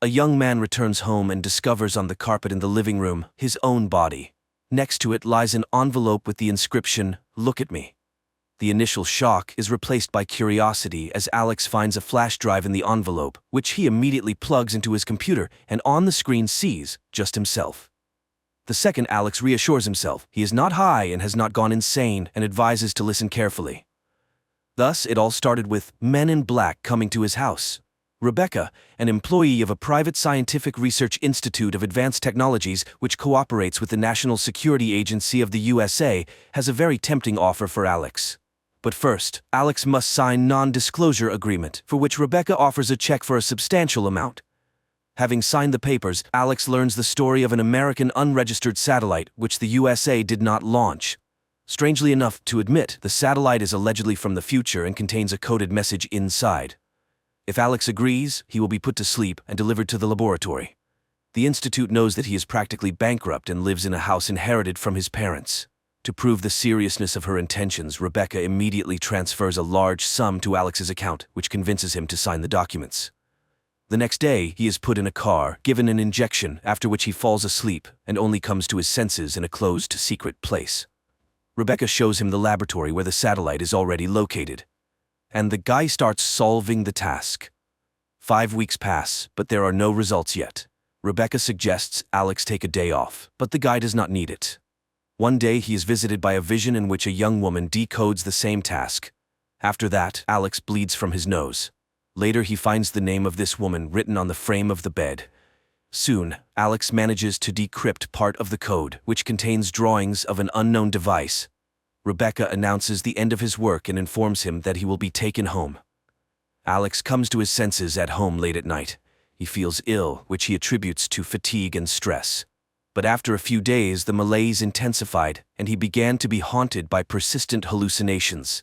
A young man returns home and discovers on the carpet in the living room his own body. Next to it lies an envelope with the inscription, "Look at me." The initial shock is replaced by curiosity as Alex finds a flash drive in the envelope, which he immediately plugs into his computer and on the screen sees just himself. The second, Alex reassures himself he is not high and has not gone insane and advises to listen carefully. Thus, it all started with men in black coming to his house. Rebecca, an employee of a private scientific research institute of advanced technologies which cooperates with the National Security Agency of the USA, has a very tempting offer for Alex. But first, Alex must sign non-disclosure agreement, for which Rebecca offers a check for a substantial amount. Having signed the papers, Alex learns the story of an American unregistered satellite which the USA did not launch. Strangely enough to admit, the satellite is allegedly from the future and contains a coded message inside. If Alex agrees, he will be put to sleep and delivered to the laboratory. The institute knows that he is practically bankrupt and lives in a house inherited from his parents. To prove the seriousness of her intentions, Rebecca immediately transfers a large sum to Alex's account, which convinces him to sign the documents. The next day, he is put in a car, given an injection, after which he falls asleep and only comes to his senses in a closed, secret place. Rebecca shows him the laboratory where the satellite is already located. And the guy starts solving the task. 5 weeks pass, but there are no results yet. Rebecca suggests Alex take a day off, but the guy does not need it. One day he is visited by a vision in which a young woman decodes the same task. After that, Alex bleeds from his nose. Later he finds the name of this woman written on the frame of the bed. Soon, Alex manages to decrypt part of the code, which contains drawings of an unknown device. Rebecca announces the end of his work and informs him that he will be taken home. Alex comes to his senses at home late at night. He feels ill, which he attributes to fatigue and stress. But after a few days, the malaise intensified, and he began to be haunted by persistent hallucinations.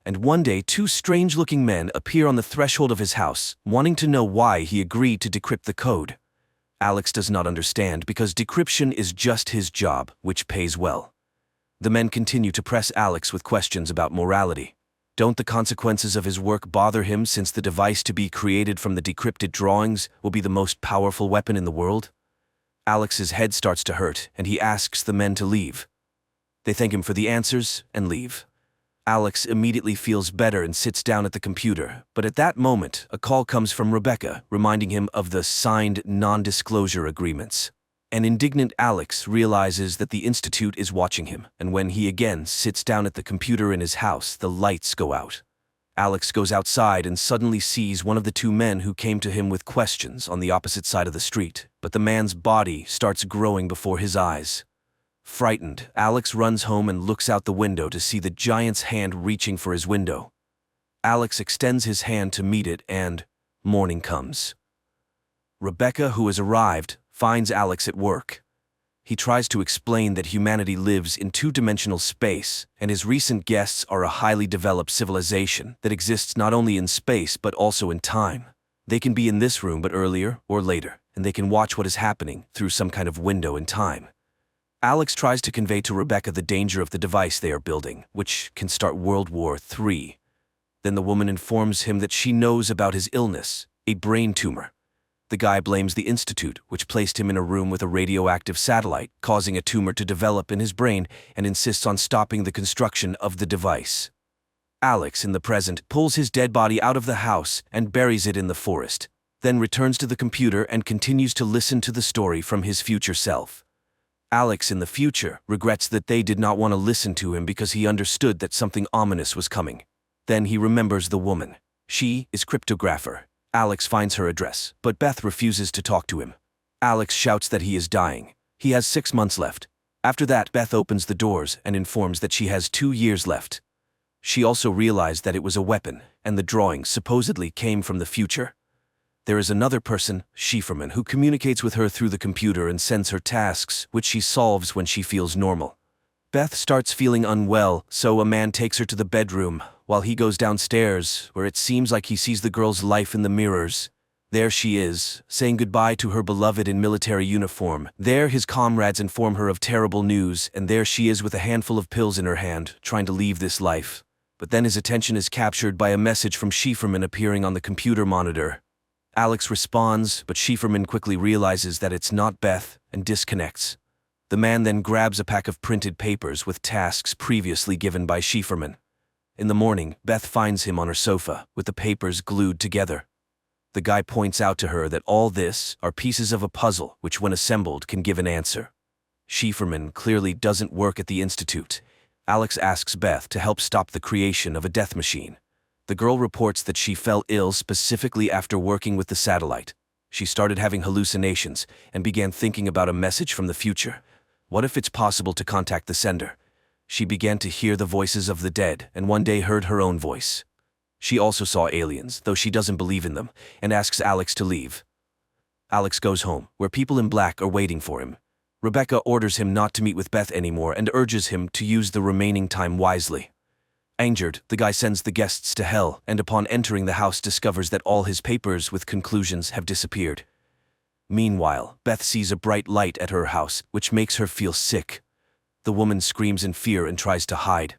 And one day, 2 strange-looking men appear on the threshold of his house, wanting to know why he agreed to decrypt the code. Alex does not understand because decryption is just his job, which pays well. The men continue to press Alex with questions about morality. Don't the consequences of his work bother him, since the device to be created from the decrypted drawings will be the most powerful weapon in the world? Alex's head starts to hurt, and he asks the men to leave. They thank him for the answers and leave. Alex immediately feels better and sits down at the computer, but at that moment, a call comes from Rebecca, reminding him of the signed non-disclosure agreements. An indignant Alex realizes that the institute is watching him, and when he again sits down at the computer in his house, the lights go out. Alex goes outside and suddenly sees one of the 2 men who came to him with questions on the opposite side of the street, but the man's body starts growing before his eyes. Frightened, Alex runs home and looks out the window to see the giant's hand reaching for his window. Alex extends his hand to meet it, and morning comes. Rebecca, who has arrived, finds Alex at work. He tries to explain that humanity lives in 2-dimensional space, and his recent guests are a highly developed civilization that exists not only in space but also in time. They can be in this room but earlier or later, and they can watch what is happening through some kind of window in time. Alex tries to convey to Rebecca the danger of the device they are building, which can start World War III. Then the woman informs him that she knows about his illness, a brain tumor. The guy blames the institute, which placed him in a room with a radioactive satellite, causing a tumor to develop in his brain, and insists on stopping the construction of the device. Alex, in the present, pulls his dead body out of the house and buries it in the forest, then returns to the computer and continues to listen to the story from his future self. Alex, in the future, regrets that they did not want to listen to him because he understood that something ominous was coming. Then he remembers the woman. She is cryptographer. Alex finds her address, but Beth refuses to talk to him. Alex shouts that he is dying. He has 6 months left. After that, Beth opens the doors and informs that she has 2 years left. She also realized that it was a weapon, and the drawing supposedly came from the future. There is another person, Schieferman, who communicates with her through the computer and sends her tasks, which she solves when she feels normal. Beth starts feeling unwell, so a man takes her to the bedroom, while he goes downstairs, where it seems like he sees the girl's life in the mirrors. There she is, saying goodbye to her beloved in military uniform. There his comrades inform her of terrible news, and there she is with a handful of pills in her hand, trying to leave this life. But then his attention is captured by a message from Schieferman appearing on the computer monitor. Alex responds, but Schieferman quickly realizes that it's not Beth and disconnects. The man then grabs a pack of printed papers with tasks previously given by Schieferman. In the morning, Beth finds him on her sofa, with the papers glued together. The guy points out to her that all this are pieces of a puzzle which, when assembled, can give an answer. Schieferman clearly doesn't work at the Institute. Alex asks Beth to help stop the creation of a death machine. The girl reports that she fell ill specifically after working with the satellite. She started having hallucinations and began thinking about a message from the future. What if it's possible to contact the sender? She began to hear the voices of the dead and one day heard her own voice. She also saw aliens, though she doesn't believe in them, and asks Alex to leave. Alex goes home, where people in black are waiting for him. Rebecca orders him not to meet with Beth anymore and urges him to use the remaining time wisely. Angered, the guy sends the guests to hell and upon entering the house discovers that all his papers with conclusions have disappeared. Meanwhile, Beth sees a bright light at her house, which makes her feel sick. The woman screams in fear and tries to hide.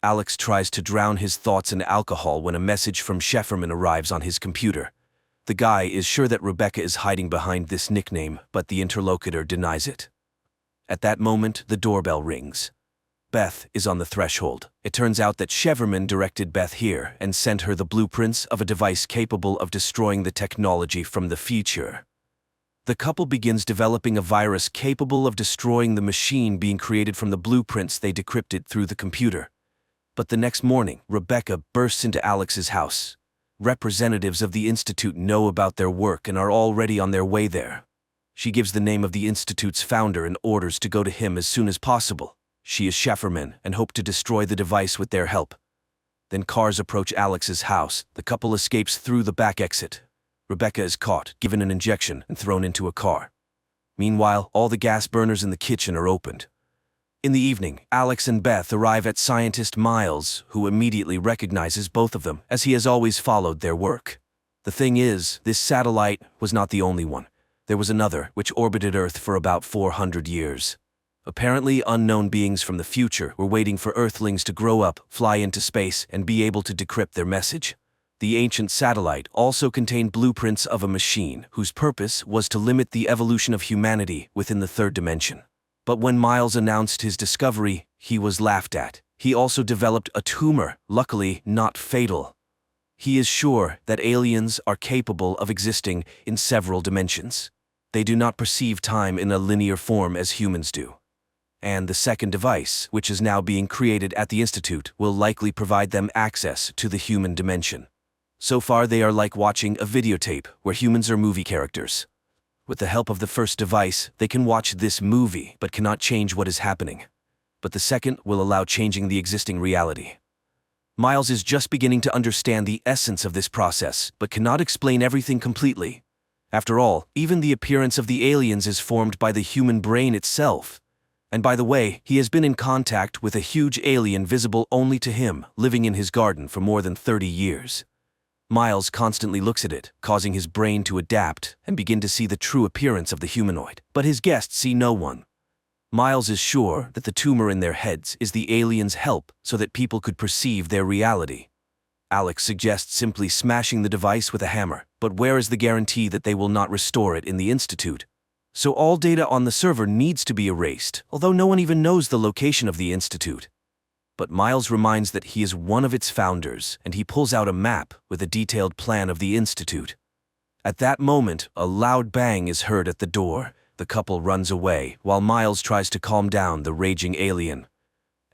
Alex tries to drown his thoughts in alcohol when a message from Schieferman arrives on his computer. The guy is sure that Rebecca is hiding behind this nickname, but the interlocutor denies it. At that moment, the doorbell rings. Beth is on the threshold. It turns out that Schieferman directed Beth here and sent her the blueprints of a device capable of destroying the technology from the future. The couple begins developing a virus capable of destroying the machine being created from the blueprints they decrypted through the computer. But the next morning, Rebecca bursts into Alex's house. Representatives of the Institute know about their work and are already on their way there. She gives the name of the Institute's founder and orders to go to him as soon as possible. She is Schieferman and hope to destroy the device with their help. Then cars approach Alex's house. The couple escapes through the back exit. Rebecca is caught, given an injection, and thrown into a car. Meanwhile, all the gas burners in the kitchen are opened. In the evening, Alex and Beth arrive at scientist Miles, who immediately recognizes both of them, as he has always followed their work. The thing is, this satellite was not the only one. There was another, which orbited Earth for about 400 years. Apparently, unknown beings from the future were waiting for Earthlings to grow up, fly into space, and be able to decrypt their message. The ancient satellite also contained blueprints of a machine whose purpose was to limit the evolution of humanity within the third dimension. But when Miles announced his discovery, he was laughed at. He also developed a tumor, luckily not fatal. He is sure that aliens are capable of existing in several dimensions. They do not perceive time in a linear form as humans do. And the second device, which is now being created at the Institute, will likely provide them access to the human dimension. So far, they are like watching a videotape where humans are movie characters. With the help of the first device, they can watch this movie but cannot change what is happening. But the second will allow changing the existing reality. Miles is just beginning to understand the essence of this process, but cannot explain everything completely. After all, even the appearance of the aliens is formed by the human brain itself. And by the way, he has been in contact with a huge alien visible only to him, living in his garden for more than 30 years. Miles constantly looks at it, causing his brain to adapt and begin to see the true appearance of the humanoid. But his guests see no one. Miles is sure that the tumor in their heads is the aliens' help so that people could perceive their reality. Alex suggests simply smashing the device with a hammer, but where is the guarantee that they will not restore it in the Institute? So all data on the server needs to be erased, although no one even knows the location of the Institute. But Miles reminds that he is one of its founders, and he pulls out a map with a detailed plan of the Institute. At that moment, a loud bang is heard at the door. The couple runs away, while Miles tries to calm down the raging alien.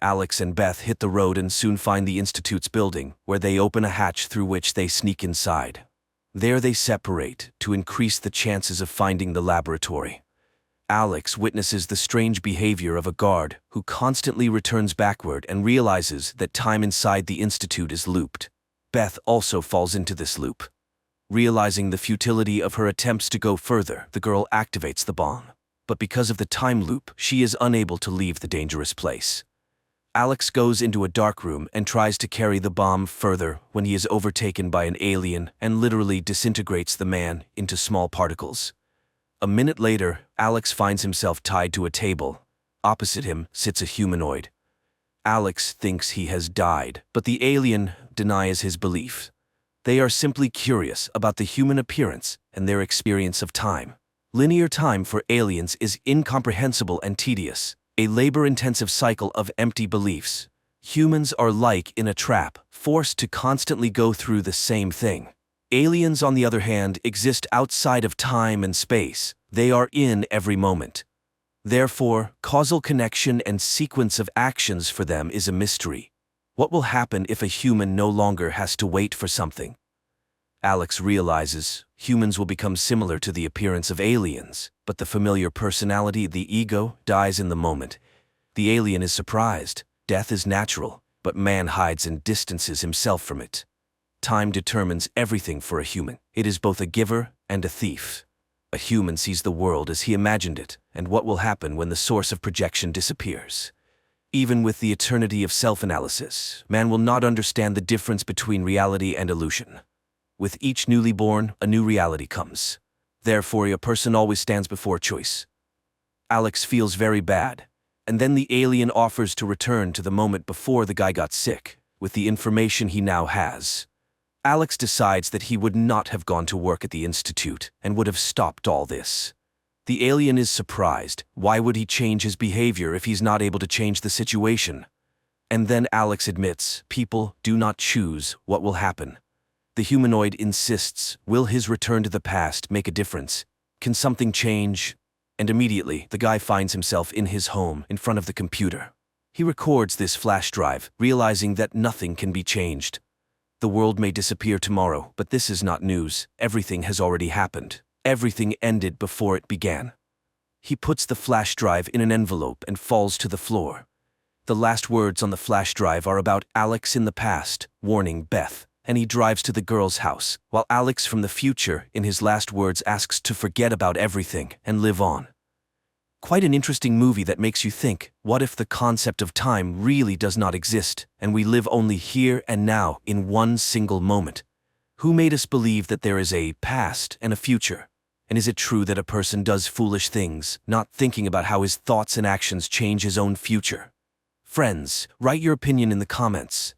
Alex and Beth hit the road and soon find the Institute's building, where they open a hatch through which they sneak inside. There they separate to increase the chances of finding the laboratory. Alex witnesses the strange behavior of a guard who constantly returns backward and realizes that time inside the Institute is looped. Beth also falls into this loop. Realizing the futility of her attempts to go further, the girl activates the bomb. But because of the time loop, she is unable to leave the dangerous place. Alex goes into a dark room and tries to carry the bomb further when he is overtaken by an alien and literally disintegrates the man into small particles. A minute later, Alex finds himself tied to a table. Opposite him sits a humanoid. Alex thinks he has died, but the alien denies his belief. They are simply curious about the human appearance and their experience of time. Linear time for aliens is incomprehensible and tedious, a labor-intensive cycle of empty beliefs. Humans are like in a trap, forced to constantly go through the same thing. Aliens, on the other hand, exist outside of time and space. They are in every moment. Therefore, causal connection and sequence of actions for them is a mystery. What will happen if a human no longer has to wait for something? Alex realizes humans will become similar to the appearance of aliens, but the familiar personality, the ego, dies in the moment. The alien is surprised. Death is natural, but man hides and distances himself from it. Time determines everything for a human. It is both a giver and a thief. A human sees the world as he imagined it, and what will happen when the source of projection disappears. Even with the eternity of self-analysis, man will not understand the difference between reality and illusion. With each newly born, a new reality comes. Therefore, a person always stands before choice. Alex feels very bad. And then the alien offers to return to the moment before the guy got sick, with the information he now has. Alex decides that he would not have gone to work at the institute and would have stopped all this. The alien is surprised. Why would he change his behavior if he's not able to change the situation? And then Alex admits, people do not choose what will happen. The humanoid insists, will his return to the past make a difference? Can something change? And immediately, the guy finds himself in his home, in front of the computer. He records this flash drive, realizing that nothing can be changed. The world may disappear tomorrow, but this is not news. Everything has already happened. Everything ended before it began. He puts the flash drive in an envelope and falls to the floor. The last words on the flash drive are about Alex in the past, warning Beth, and he drives to the girl's house, while Alex from the future, in his last words, asks to forget about everything and live on. Quite an interesting movie that makes you think, what if the concept of time really does not exist, and we live only here and now in one single moment? Who made us believe that there is a past and a future? And is it true that a person does foolish things, not thinking about how his thoughts and actions change his own future? Friends, write your opinion in the comments.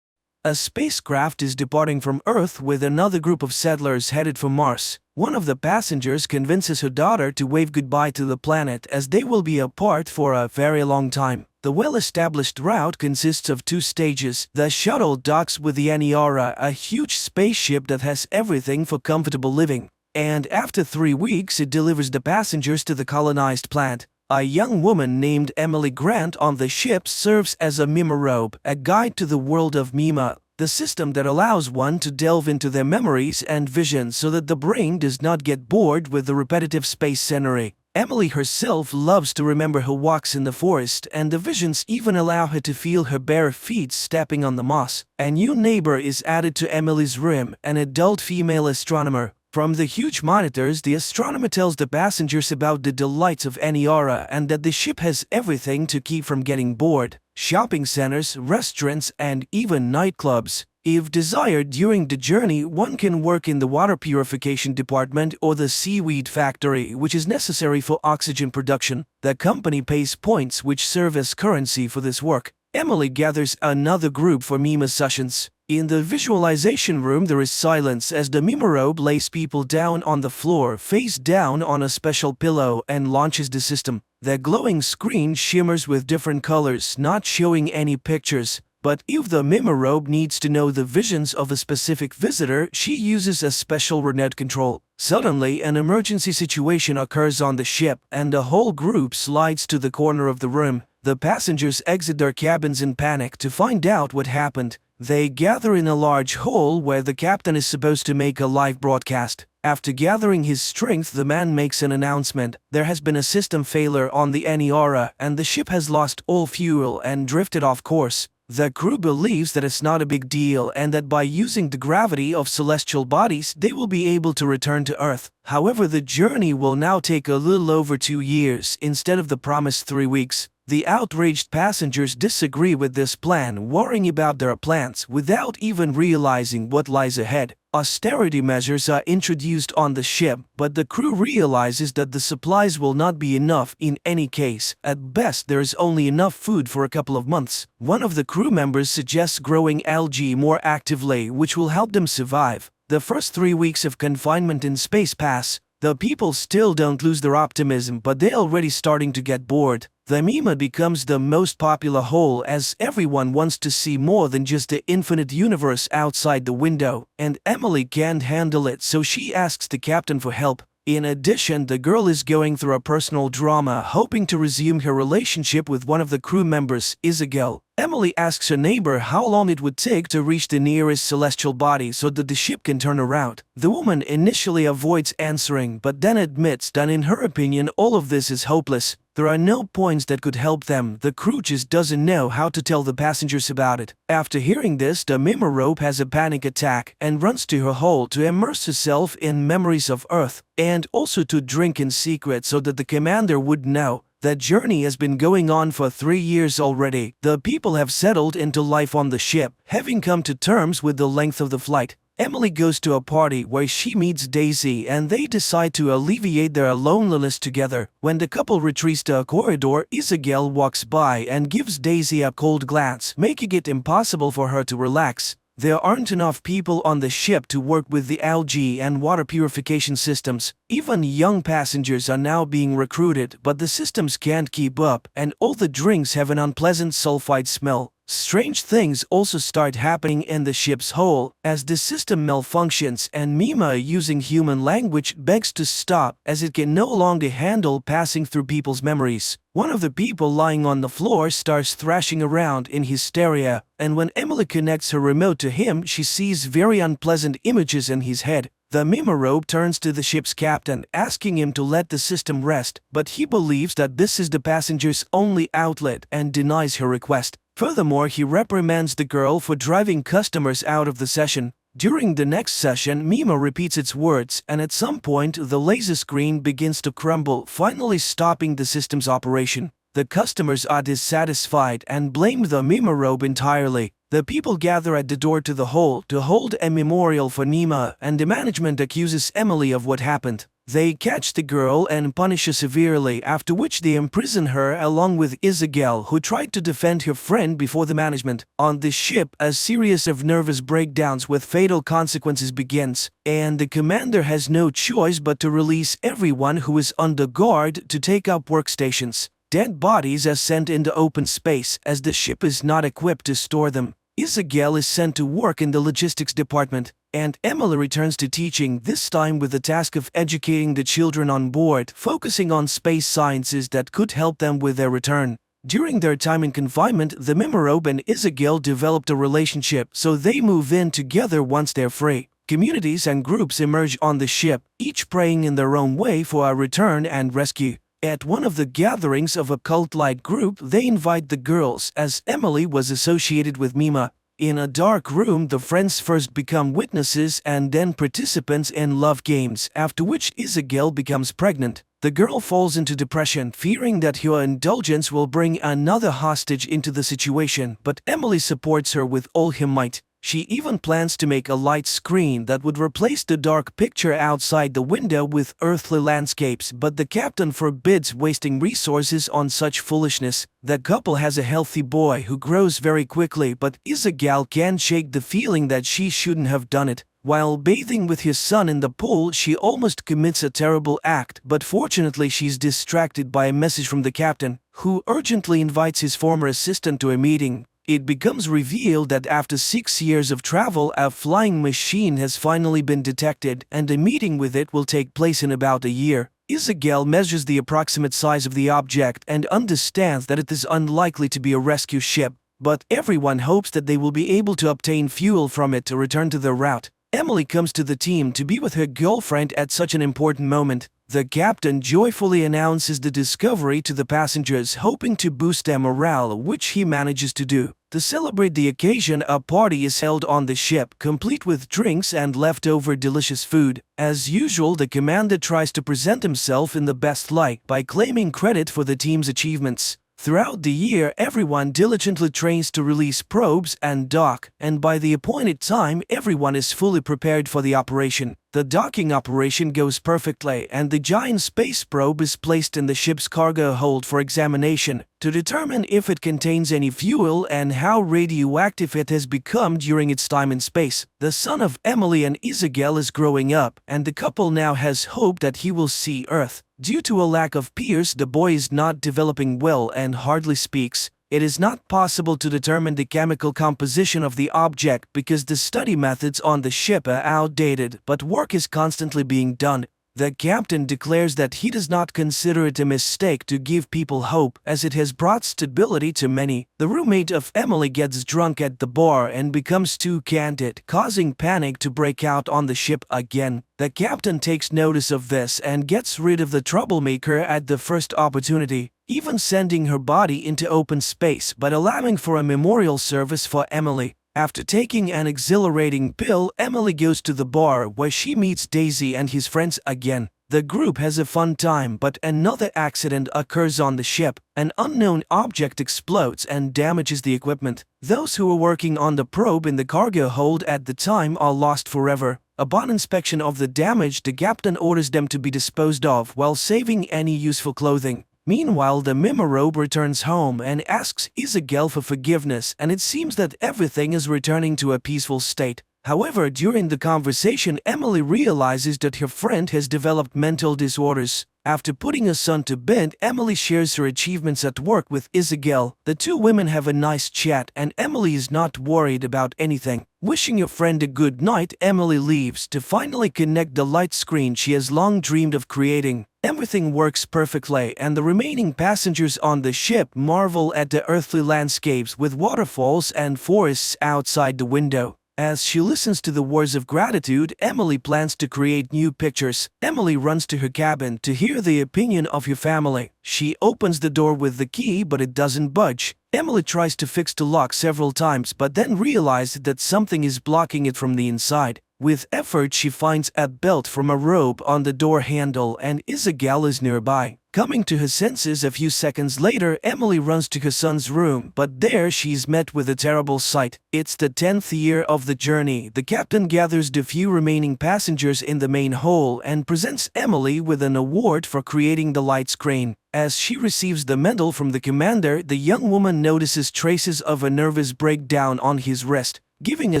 A spacecraft is departing from Earth with another group of settlers headed for Mars. One of the passengers convinces her daughter to wave goodbye to the planet as they will be apart for a very long time. The well-established route consists of 2 stages. The shuttle docks with the Aniara, a huge spaceship that has everything for comfortable living. And after 3 weeks, it delivers the passengers to the colonized planet. A young woman named Emily Grant on the ship serves as a Mimarobe, a guide to the world of Mima, the system that allows one to delve into their memories and visions so that the brain does not get bored with the repetitive space scenery. Emily herself loves to remember her walks in the forest, and the visions even allow her to feel her bare feet stepping on the moss. A new neighbor is added to Emily's room, an adult female astronomer. From the huge monitors, the astronomer tells the passengers about the delights of Aniara and that the ship has everything to keep from getting bored: shopping centers, restaurants, and even nightclubs. If desired during the journey, one can work in the water purification department or the seaweed factory, which is necessary for oxygen production. The company pays points which serve as currency for this work. Emily gathers another group for Mima sessions. In the visualization room, there is silence as the Mimarobe lays people down on the floor, face down on a special pillow, and launches the system. The glowing screen shimmers with different colors, not showing any pictures. But if the Mimarobe needs to know the visions of a specific visitor, she uses a special remote control. Suddenly, an emergency situation occurs on the ship, and the whole group slides to the corner of the room. The passengers exit their cabins in panic to find out what happened. They gather in a large hall where the captain is supposed to make a live broadcast. After gathering his strength, the man makes an announcement. There has been a system failure on the Aniara, and the ship has lost all fuel and drifted off course. The crew believes that it's not a big deal and that by using the gravity of celestial bodies, they will be able to return to Earth. However, the journey will now take a little over 2 years instead of the promised 3 weeks. The outraged passengers disagree with this plan, worrying about their plans without even realizing what lies ahead. Austerity measures are introduced on the ship, but the crew realizes that the supplies will not be enough in any case. At best, there is only enough food for a couple of months. One of the crew members suggests growing algae more actively, which will help them survive. The first 3 weeks of confinement in space pass. The people still don't lose their optimism, but they're already starting to get bored. The Mima becomes the most popular hole as everyone wants to see more than just the infinite universe outside the window, and Emily can't handle it, so she asks the captain for help. In addition, the girl is going through a personal drama, hoping to resume her relationship with one of the crew members, Isabel. Emily asks her neighbor how long it would take to reach the nearest celestial body so that the ship can turn around. The woman initially avoids answering, but then admits that in her opinion all of this is hopeless. There are no points that could help them. The crew just doesn't know how to tell the passengers about it. After hearing this, the Mimirobe has a panic attack and runs to her hole to immerse herself in memories of Earth, and also to drink in secret so that the commander would know. That journey has been going on for 3 years already. The people have settled into life on the ship, having come to terms with the length of the flight. Emily goes to a party where she meets Daisy and they decide to alleviate their loneliness together. When the couple retreats to a corridor, Isabel walks by and gives Daisy a cold glance, making it impossible for her to relax. There aren't enough people on the ship to work with the algae and water purification systems. Even young passengers are now being recruited, but the systems can't keep up, and all the drinks have an unpleasant sulfide smell. Strange things also start happening in the ship's hull as the system malfunctions, and Mima, using human language, begs to stop as it can no longer handle passing through people's memories. One of the people lying on the floor starts thrashing around in hysteria, and when Emily connects her remote to him, she sees very unpleasant images in his head. The Mimirobe turns to the ship's captain, asking him to let the system rest, but he believes that this is the passenger's only outlet and denies her request. Furthermore, he reprimands the girl for driving customers out of the session. During the next session, Mima repeats its words, and at some point the laser screen begins to crumble, finally stopping the system's operation. The customers are dissatisfied and blame the Mimirobe entirely. The people gather at the door to the hole to hold a memorial for Nima, and the management accuses Emily of what happened. They catch the girl and punish her severely, after which they imprison her along with Isabel, who tried to defend her friend before the management. On the ship, a series of nervous breakdowns with fatal consequences begins, and the commander has no choice but to release everyone who is under guard to take up workstations. Dead bodies are sent into open space as the ship is not equipped to store them. Isabel is sent to work in the logistics department, and Emily returns to teaching, this time with the task of educating the children on board, focusing on space sciences that could help them with their return. During their time in confinement, the Mimirobe and Isabel developed a relationship, so they move in together once they're free. Communities and groups emerge on the ship, each praying in their own way for a return and rescue. At one of the gatherings of a cult-like group, they invite the girls, as Emily was associated with Mima. In a dark room, the friends first become witnesses and then participants in love games, after which Isabel becomes pregnant. The girl falls into depression, fearing that her indulgence will bring another hostage into the situation, but Emily supports her with all her might. She even plans to make a light screen that would replace the dark picture outside the window with earthly landscapes, but the captain forbids wasting resources on such foolishness. The couple has a healthy boy who grows very quickly, but Isabel can't shake the feeling that she shouldn't have done it. While bathing with his son in the pool, she almost commits a terrible act, but fortunately she's distracted by a message from the captain, who urgently invites his former assistant to a meeting. It becomes revealed that after 6 years of travel, a flying machine has finally been detected, and a meeting with it will take place in about a year. Isabel measures the approximate size of the object and understands that it is unlikely to be a rescue ship, but everyone hopes that they will be able to obtain fuel from it to return to their route. Emily comes to the team to be with her girlfriend at such an important moment. The captain joyfully announces the discovery to the passengers, hoping to boost their morale, which he manages to do. To celebrate the occasion, a party is held on the ship, complete with drinks and leftover delicious food. As usual, the commander tries to present himself in the best light by claiming credit for the team's achievements. Throughout the year, everyone diligently trains to release probes and dock, and by the appointed time, everyone is fully prepared for the operation. The docking operation goes perfectly, and the giant space probe is placed in the ship's cargo hold for examination to determine if it contains any fuel and how radioactive it has become during its time in space. The son of Emily and Isabel is growing up, and the couple now has hope that he will see Earth. Due to a lack of peers, the boy is not developing well and hardly speaks. It is not possible to determine the chemical composition of the object because the study methods on the ship are outdated, but work is constantly being done. The captain declares that he does not consider it a mistake to give people hope, as it has brought stability to many. The roommate of Emily gets drunk at the bar and becomes too candid, causing panic to break out on the ship again. The captain takes notice of this and gets rid of the troublemaker at the first opportunity, even sending her body into open space but allowing for a memorial service for Emily. After taking an exhilarating pill, Emily goes to the bar where she meets Daisy and his friends again. The group has a fun time, but another accident occurs on the ship. An unknown object explodes and damages the equipment. Those who were working on the probe in the cargo hold at the time are lost forever. Upon inspection of the damage, the captain orders them to be disposed of while saving any useful clothing. Meanwhile, the Mimorobe returns home and asks Isabel for forgiveness, and it seems that everything is returning to a peaceful state. However, during the conversation, Emily realizes that her friend has developed mental disorders. After putting her son to bed, Emily shares her achievements at work with Isabel. The two women have a nice chat, and Emily is not worried about anything. Wishing her friend a good night, Emily leaves to finally connect the light screen she has long dreamed of creating. Everything works perfectly, and the remaining passengers on the ship marvel at the earthly landscapes with waterfalls and forests outside the window. As she listens to the words of gratitude, Emily plans to create new pictures. Emily runs to her cabin to hear the opinion of her family. She opens the door with the key, but it doesn't budge. Emily tries to fix the lock several times, but then realizes that something is blocking it from the inside. With effort, she finds a belt from a rope on the door handle, and Isabel is nearby. Coming to her senses a few seconds later, Emily runs to her son's room, but there she's met with a terrible sight. It's the 10th year of the journey. The captain gathers the few remaining passengers in the main hall and presents Emily with an award for creating the light screen. As she receives the medal from the commander, the young woman notices traces of a nervous breakdown on his wrist. Giving a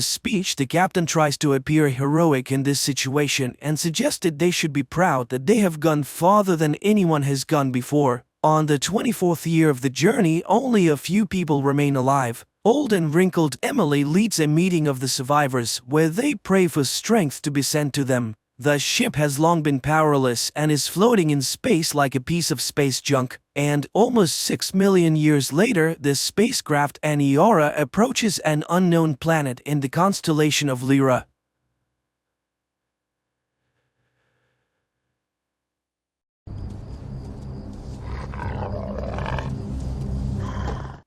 speech, the captain tries to appear heroic in this situation and suggested they should be proud that they have gone farther than anyone has gone before. On the 24th year of the journey, only a few people remain alive. Old and wrinkled Emily leads a meeting of the survivors where they pray for strength to be sent to them. The ship has long been powerless and is floating in space like a piece of space junk. And almost 6 million years later, the spacecraft Aniara approaches an unknown planet in the constellation of Lyra.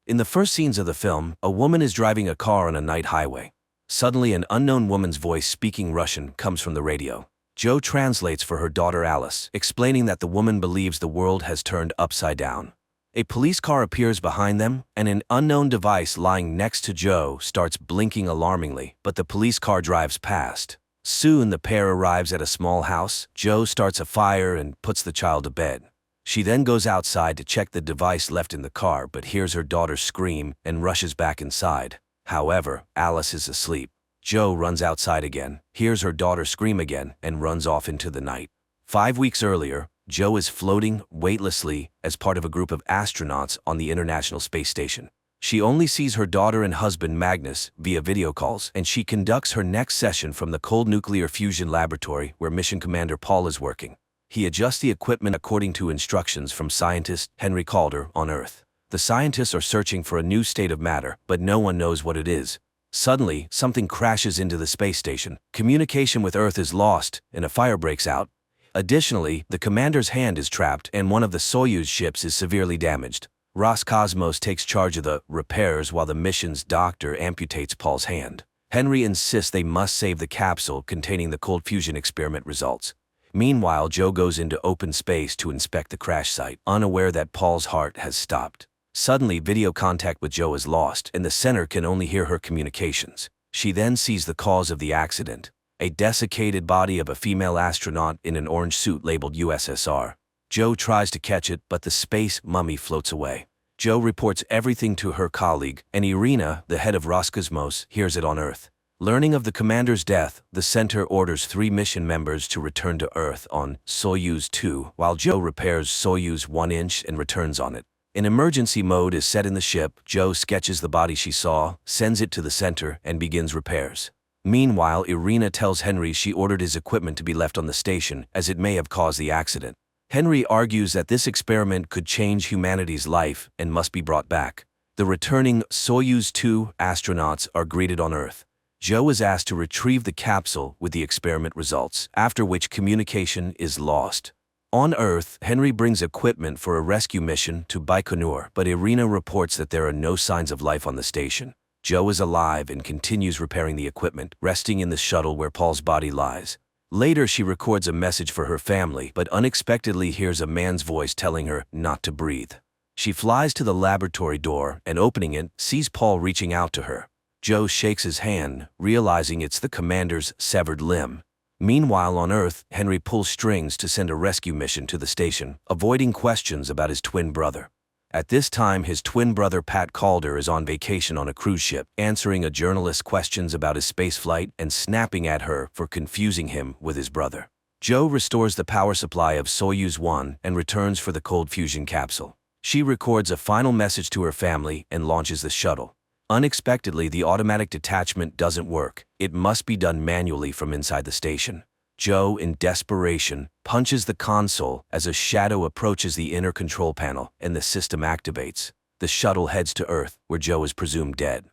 In the first scenes of the film, a woman is driving a car on a night highway. Suddenly, an unknown woman's voice speaking Russian comes from the radio. Joe translates for her daughter Alice, explaining that the woman believes the world has turned upside down. A police car appears behind them, and an unknown device lying next to Joe starts blinking alarmingly, but the police car drives past. Soon the pair arrives at a small house. Joe starts a fire and puts the child to bed. She then goes outside to check the device left in the car, but hears her daughter scream and rushes back inside. However, Alice is asleep. Joe runs outside again, hears her daughter scream again, and runs off into the night. 5 weeks earlier, Joe is floating weightlessly as part of a group of astronauts on the International Space Station. She only sees her daughter and husband Magnus via video calls, and she conducts her next session from the cold nuclear fusion laboratory where Mission Commander Paul is working. He adjusts the equipment according to instructions from scientist Henry Calder on Earth. The scientists are searching for a new state of matter, but no one knows what it is. Suddenly, something crashes into the space station. Communication with Earth is lost, and a fire breaks out. Additionally, the commander's hand is trapped, and one of the Soyuz ships is severely damaged. Roscosmos takes charge of the repairs while the mission's doctor amputates Paul's hand. Henry insists they must save the capsule containing the cold fusion experiment results. Meanwhile, Joe goes into open space to inspect the crash site, unaware that Paul's heart has stopped. Suddenly, video contact with Joe is lost, and the center can only hear her communications. She then sees the cause of the accident: a desiccated body of a female astronaut in an orange suit labeled USSR. Joe tries to catch it, but the space mummy floats away. Joe reports everything to her colleague, and Irina, the head of Roscosmos, hears it on Earth. Learning of the commander's death, the center orders 3 mission members to return to Earth on Soyuz 2, while Joe repairs Soyuz 1 and returns on it. An emergency mode is set in the ship. Joe sketches the body she saw, sends it to the center, and begins repairs. Meanwhile, Irina tells Henry she ordered his equipment to be left on the station, as it may have caused the accident. Henry argues that this experiment could change humanity's life and must be brought back. The returning Soyuz 2 astronauts are greeted on Earth. Joe is asked to retrieve the capsule with the experiment results, after which communication is lost. On Earth, Henry brings equipment for a rescue mission to Baikonur, but Irina reports that there are no signs of life on the station. Joe is alive and continues repairing the equipment, resting in the shuttle where Paul's body lies. Later, she records a message for her family, but unexpectedly hears a man's voice telling her not to breathe. She flies to the laboratory door and, opening it, sees Paul reaching out to her. Joe shakes his hand, realizing it's the commander's severed limb. Meanwhile, on Earth, Henry pulls strings to send a rescue mission to the station, avoiding questions about his twin brother. At this time, his twin brother Pat Calder is on vacation on a cruise ship, answering a journalist's questions about his spaceflight and snapping at her for confusing him with his brother. Joe restores the power supply of Soyuz 1 and returns for the cold fusion capsule. She records a final message to her family and launches the shuttle. Unexpectedly, the automatic detachment doesn't work. It must be done manually from inside the station. Joe, in desperation, punches the console as a shadow approaches the inner control panel and the system activates. The shuttle heads to Earth, where Joe is presumed dead.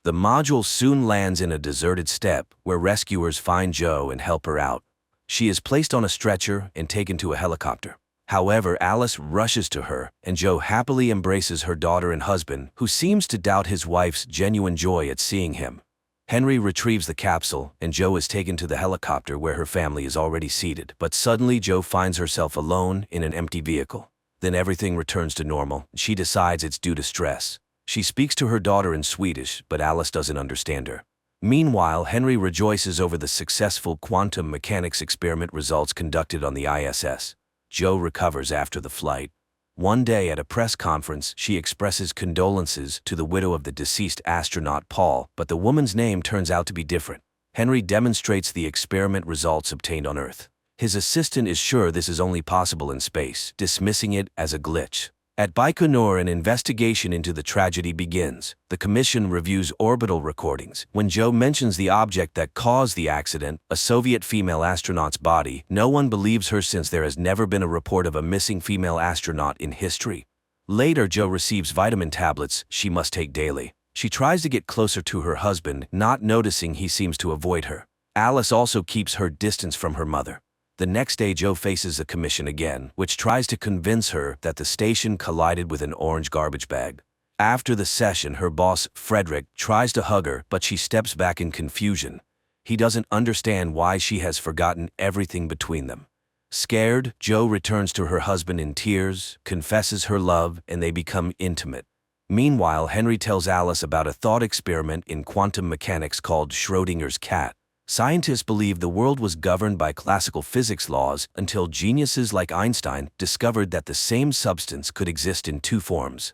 The module soon lands in a deserted steppe, where rescuers find Joe and help her out. She is placed on a stretcher and taken to a helicopter. However, Alice rushes to her, and Joe happily embraces her daughter and husband, who seems to doubt his wife's genuine joy at seeing him. Henry retrieves the capsule, and Joe is taken to the helicopter where her family is already seated. But suddenly, Joe finds herself alone in an empty vehicle. Then everything returns to normal. She decides it's due to stress. She speaks to her daughter in Swedish, but Alice doesn't understand her. Meanwhile, Henry rejoices over the successful quantum mechanics experiment results conducted on the ISS. Joe recovers after the flight. One day at a press conference, she expresses condolences to the widow of the deceased astronaut Paul, but the woman's name turns out to be different. Henry demonstrates the experiment results obtained on Earth. His assistant is sure this is only possible in space, dismissing it as a glitch. At Baikonur, an investigation into the tragedy begins. The commission reviews orbital recordings. When Joe mentions the object that caused the accident, a Soviet female astronaut's body, no one believes her since there has never been a report of a missing female astronaut in history. Later, Joe receives vitamin tablets she must take daily. She tries to get closer to her husband, not noticing he seems to avoid her. Alice also keeps her distance from her mother. The next day, Joe faces the commission again, which tries to convince her that the station collided with an orange garbage bag. After the session, her boss, Frederick, tries to hug her, but she steps back in confusion. He doesn't understand why she has forgotten everything between them. Scared, Joe returns to her husband in tears, confesses her love, and they become intimate. Meanwhile, Henry tells Alice about a thought experiment in quantum mechanics called Schrödinger's cat. Scientists believed the world was governed by classical physics laws until geniuses like Einstein discovered that the same substance could exist in 2 forms.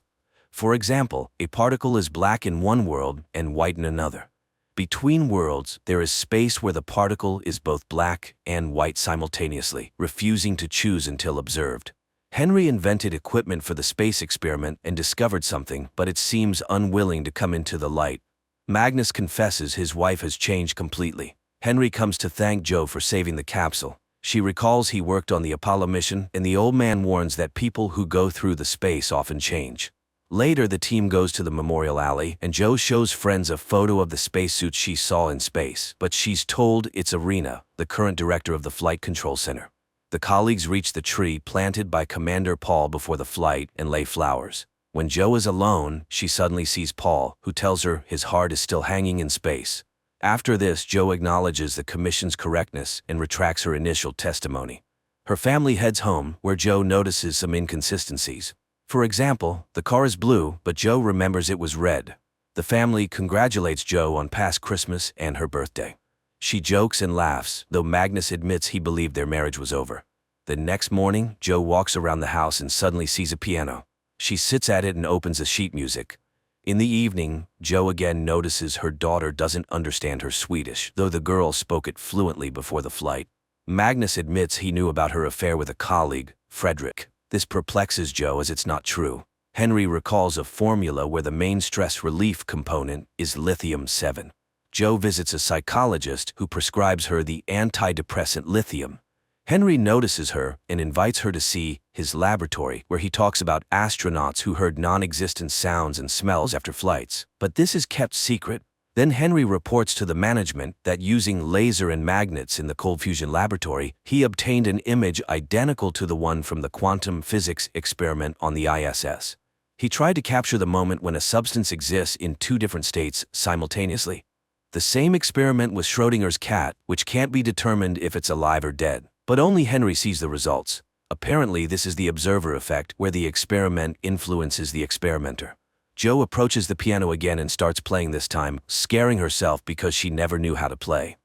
For example, a particle is black in one world and white in another. Between worlds, there is space where the particle is both black and white simultaneously, refusing to choose until observed. Henry invented equipment for the space experiment and discovered something, but it seems unwilling to come into the light. Magnus confesses his wife has changed completely. Henry comes to thank Joe for saving the capsule. She recalls he worked on the Apollo mission, and the old man warns that people who go through the space often change. Later, the team goes to the memorial alley, and Joe shows friends a photo of the spacesuit she saw in space, but she's told it's Irina, the current director of the Flight Control Center. The colleagues reach the tree planted by Commander Paul before the flight and lay flowers. When Joe is alone, she suddenly sees Paul, who tells her his heart is still hanging in space. After this, Joe acknowledges the commission's correctness and retracts her initial testimony. Her family heads home, where Joe notices some inconsistencies. For example, the car is blue, but Joe remembers it was red. The family congratulates Joe on past Christmas and her birthday. She jokes and laughs, though Magnus admits he believed their marriage was over. The next morning, Joe walks around the house and suddenly sees a piano. She sits at it and opens a sheet music. In the evening, Joe again notices her daughter doesn't understand her Swedish, though the girl spoke it fluently before the flight. Magnus admits he knew about her affair with a colleague, Frederick. This perplexes Joe as it's not true. Henry recalls a formula where the main stress relief component is lithium-7. Joe visits a psychologist who prescribes her the antidepressant lithium. Henry notices her and invites her to see his laboratory, where he talks about astronauts who heard non-existent sounds and smells after flights. But this is kept secret. Then Henry reports to the management that using laser and magnets in the cold fusion laboratory, he obtained an image identical to the one from the quantum physics experiment on the ISS. He tried to capture the moment when a substance exists in two different states simultaneously. The same experiment with Schrödinger's cat, which can't be determined if it's alive or dead. But only Henry sees the results. Apparently, this is the observer effect, where the experiment influences the experimenter. Joe approaches the piano again and starts playing this time, scaring herself because she never knew how to play.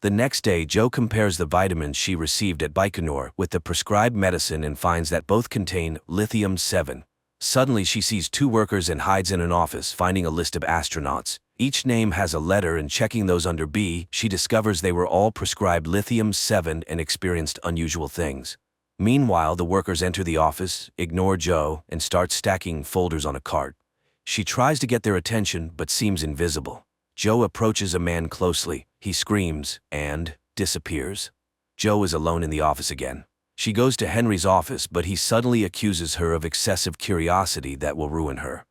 The next day, Joe compares the vitamins she received at Baikonur with the prescribed medicine and finds that both contain lithium-7. Suddenly, she sees two workers and hides in an office, finding a list of astronauts. Each name has a letter, and checking those under B, she discovers they were all prescribed lithium-7 and experienced unusual things. Meanwhile, the workers enter the office, ignore Joe, and start stacking folders on a cart. She tries to get their attention, but seems invisible. Joe approaches a man closely. He screams and disappears. Joe is alone in the office again. She goes to Henry's office, but he suddenly accuses her of excessive curiosity that will ruin her.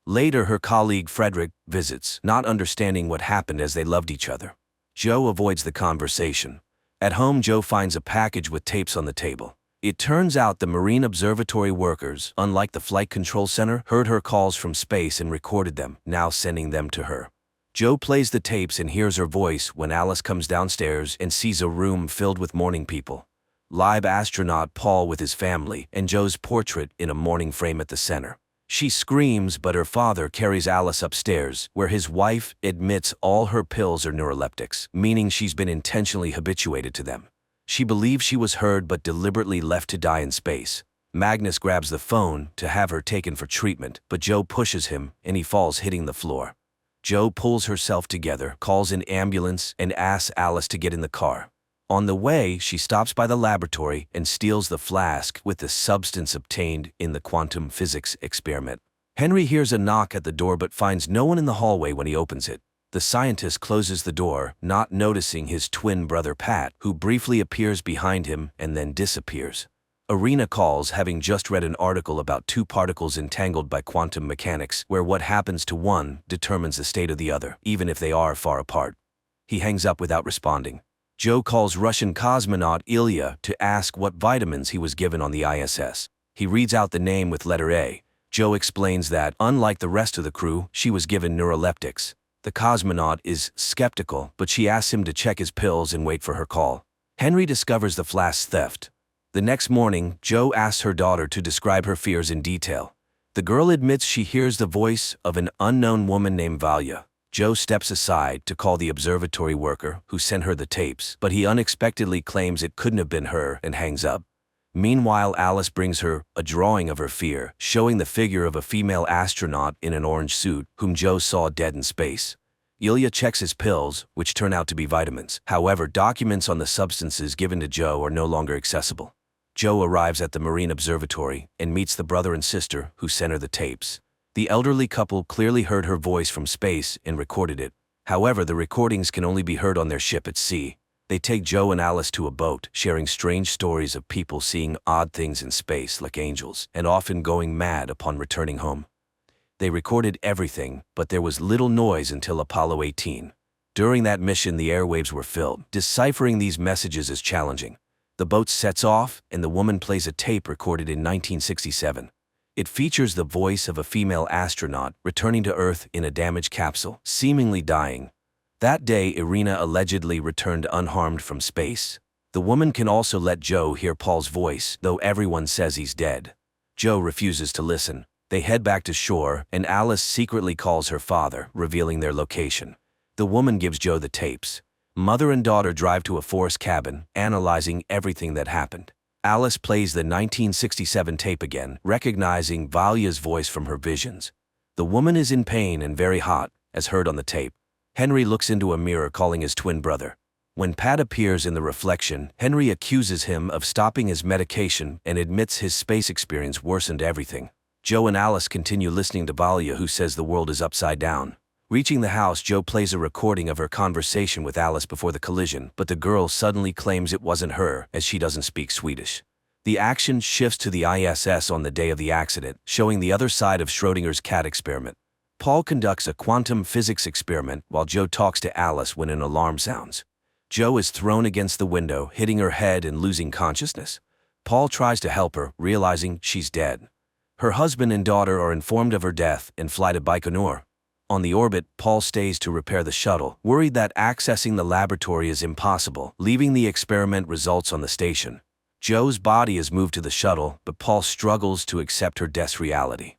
Later, her colleague Frederick visits, not understanding what happened as they loved each other. Joe avoids the conversation. At home, Joe finds a package with tapes on the table. It turns out the Marine Observatory workers, unlike the Flight Control Center, heard her calls from space and recorded them, now sending them to her. Joe plays the tapes and hears her voice when Alice comes downstairs and sees a room filled with mourning people. Live astronaut Paul with his family, and Joe's portrait in a mourning frame at the center. She screams, but her father carries Alice upstairs, where his wife admits all her pills are neuroleptics, meaning she's been intentionally habituated to them. She believes she was heard but deliberately left to die in space. Magnus grabs the phone to have her taken for treatment, but Joe pushes him and he falls, hitting the floor. Joe pulls herself together, calls an ambulance, and asks Alice to get in the car. On the way, she stops by the laboratory and steals the flask with the substance obtained in the quantum physics experiment. Henry hears a knock at the door but finds no one in the hallway when he opens it. The scientist closes the door, not noticing his twin brother Pat, who briefly appears behind him and then disappears. Irina calls, having just read an article about two particles entangled by quantum mechanics, where what happens to one determines the state of the other, even if they are far apart. He hangs up without responding. Joe calls Russian cosmonaut Ilya to ask what vitamins he was given on the ISS. He reads out the name with letter A. Joe explains that, unlike the rest of the crew, she was given neuroleptics. The cosmonaut is skeptical, but she asks him to check his pills and wait for her call. Henry discovers the flask theft. The next morning, Joe asks her daughter to describe her fears in detail. The girl admits she hears the voice of an unknown woman named Valya. Joe steps aside to call the observatory worker who sent her the tapes, but he unexpectedly claims it couldn't have been her and hangs up. Meanwhile, Alice brings her a drawing of her fear, showing the figure of a female astronaut in an orange suit, whom Joe saw dead in space. Ilya checks his pills, which turn out to be vitamins. However, documents on the substances given to Joe are no longer accessible. Joe arrives at the Marine Observatory and meets the brother and sister who sent her the tapes. The elderly couple clearly heard her voice from space and recorded it. However, the recordings can only be heard on their ship at sea. They take Joe and Alice to a boat, sharing strange stories of people seeing odd things in space like angels, and often going mad upon returning home. They recorded everything, but there was little noise until Apollo 18. During that mission, the airwaves were filled. Deciphering these messages is challenging. The boat sets off, and the woman plays a tape recorded in 1967. It features the voice of a female astronaut returning to Earth in a damaged capsule, seemingly dying. That day, Irina allegedly returned unharmed from space. The woman can also let Joe hear Paul's voice, though everyone says he's dead. Joe refuses to listen. They head back to shore, and Alice secretly calls her father, revealing their location. The woman gives Joe the tapes. Mother and daughter drive to a forest cabin, analyzing everything that happened. Alice plays the 1967 tape again, recognizing Valia's voice from her visions. The woman is in pain and very hot, as heard on the tape. Henry looks into a mirror calling his twin brother. When Pat appears in the reflection, Henry accuses him of stopping his medication and admits his space experience worsened everything. Joe and Alice continue listening to Valia, who says the world is upside down. Reaching the house, Joe plays a recording of her conversation with Alice before the collision, but the girl suddenly claims it wasn't her, as she doesn't speak Swedish. The action shifts to the ISS on the day of the accident, showing the other side of Schrodinger's cat experiment. Paul conducts a quantum physics experiment while Joe talks to Alice when an alarm sounds. Joe is thrown against the window, hitting her head and losing consciousness. Paul tries to help her, realizing she's dead. Her husband and daughter are informed of her death and fly to Baikonur. On the orbit, Paul stays to repair the shuttle, worried that accessing the laboratory is impossible, leaving the experiment results on the station. Joe's body is moved to the shuttle, but Paul struggles to accept her death's reality.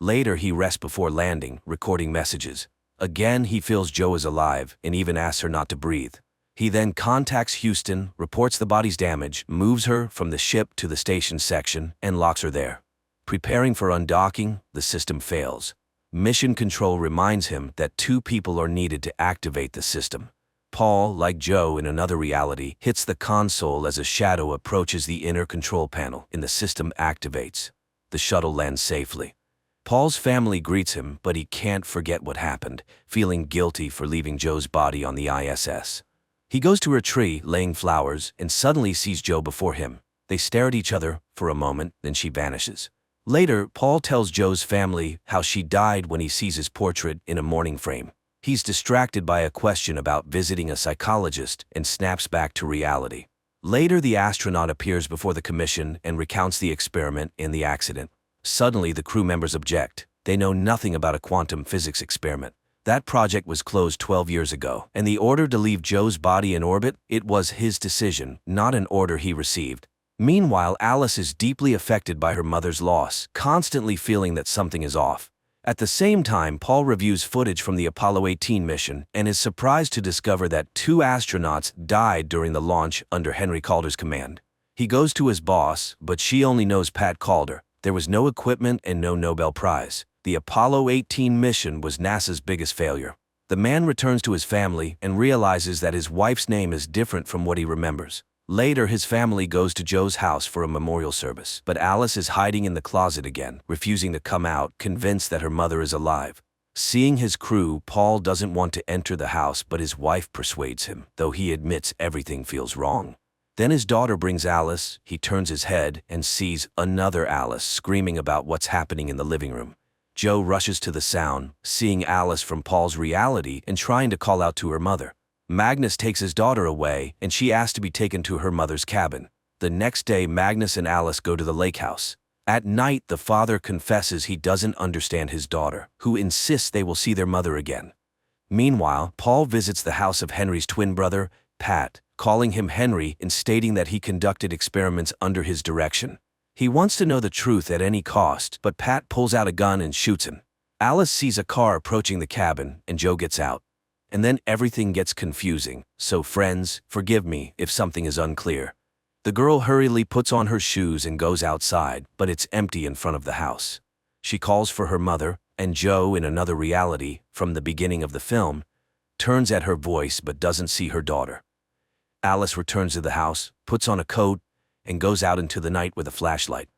Later, he rests before landing, recording messages. Again, he feels Joe is alive and even asks her not to breathe. He then contacts Houston, reports the body's damage, moves her from the ship to the station section, and locks her there. Preparing for undocking, the system fails. Mission Control reminds him that 2 people are needed to activate the system. Paul, like Joe in another reality, hits the console as a shadow approaches the inner control panel, and the system activates. The shuttle lands safely. Paul's family greets him, but he can't forget what happened, feeling guilty for leaving Joe's body on the ISS. He goes to her tree, laying flowers, and suddenly sees Joe before him. They stare at each other for a moment, then she vanishes. Later, Paul tells Joe's family how she died when he sees his portrait in a mourning frame. He's distracted by a question about visiting a psychologist and snaps back to reality. Later, the astronaut appears before the commission and recounts the experiment and the accident. Suddenly, the crew members object. They know nothing about a quantum physics experiment. That project was closed 12 years ago, and the order to leave Joe's body in orbit, it was his decision, not an order he received. Meanwhile, Alice is deeply affected by her mother's loss, constantly feeling that something is off. At the same time, Paul reviews footage from the Apollo 18 mission and is surprised to discover that 2 astronauts died during the launch under Henry Calder's command. He goes to his boss, but she only knows Pat Calder. There was no equipment and no Nobel Prize. The Apollo 18 mission was NASA's biggest failure. The man returns to his family and realizes that his wife's name is different from what he remembers. Later, his family goes to Joe's house for a memorial service, but Alice is hiding in the closet again, refusing to come out, convinced that her mother is alive. Seeing his crew, Paul doesn't want to enter the house, but his wife persuades him, though he admits everything feels wrong. Then his daughter brings Alice. He turns his head and sees another Alice screaming about what's happening in the living room. Joe rushes to the sound, seeing Alice from Paul's reality and trying to call out to her mother. Magnus takes his daughter away, and she asks to be taken to her mother's cabin. The next day, Magnus and Alice go to the lake house. At night, the father confesses he doesn't understand his daughter, who insists they will see their mother again. Meanwhile, Paul visits the house of Henry's twin brother, Pat, calling him Henry and stating that he conducted experiments under his direction. He wants to know the truth at any cost, but Pat pulls out a gun and shoots him. Alice sees a car approaching the cabin, and Joe gets out. And then everything gets confusing, so friends, forgive me if something is unclear. The girl hurriedly puts on her shoes and goes outside, but it's empty in front of the house. She calls for her mother, and Joe, in another reality, from the beginning of the film, turns at her voice but doesn't see her daughter. Alice returns to the house, puts on a coat, and goes out into the night with a flashlight.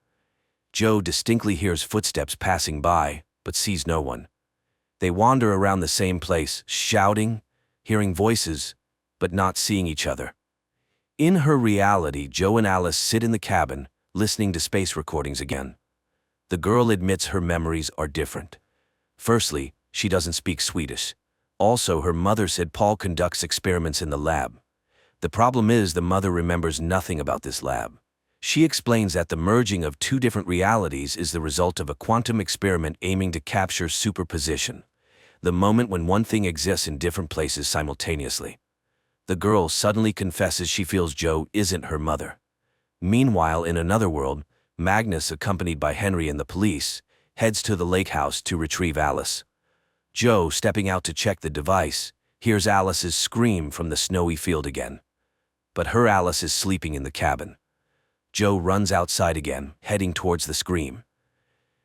Joe distinctly hears footsteps passing by, but sees no one. They wander around the same place, shouting, hearing voices, but not seeing each other. In her reality, Joe and Alice sit in the cabin, listening to space recordings again. The girl admits her memories are different. Firstly, she doesn't speak Swedish. Also, her mother said Paul conducts experiments in the lab. The problem is the mother remembers nothing about this lab. She explains that the merging of 2 different realities is the result of a quantum experiment aiming to capture superposition, the moment when one thing exists in different places simultaneously. The girl suddenly confesses she feels Joe isn't her mother. Meanwhile, in another world, Magnus, accompanied by Henry and the police, heads to the lake house to retrieve Alice. Joe, stepping out to check the device, hears Alice's scream from the snowy field again. But her Alice is sleeping in the cabin. Joe runs outside again, heading towards the scream.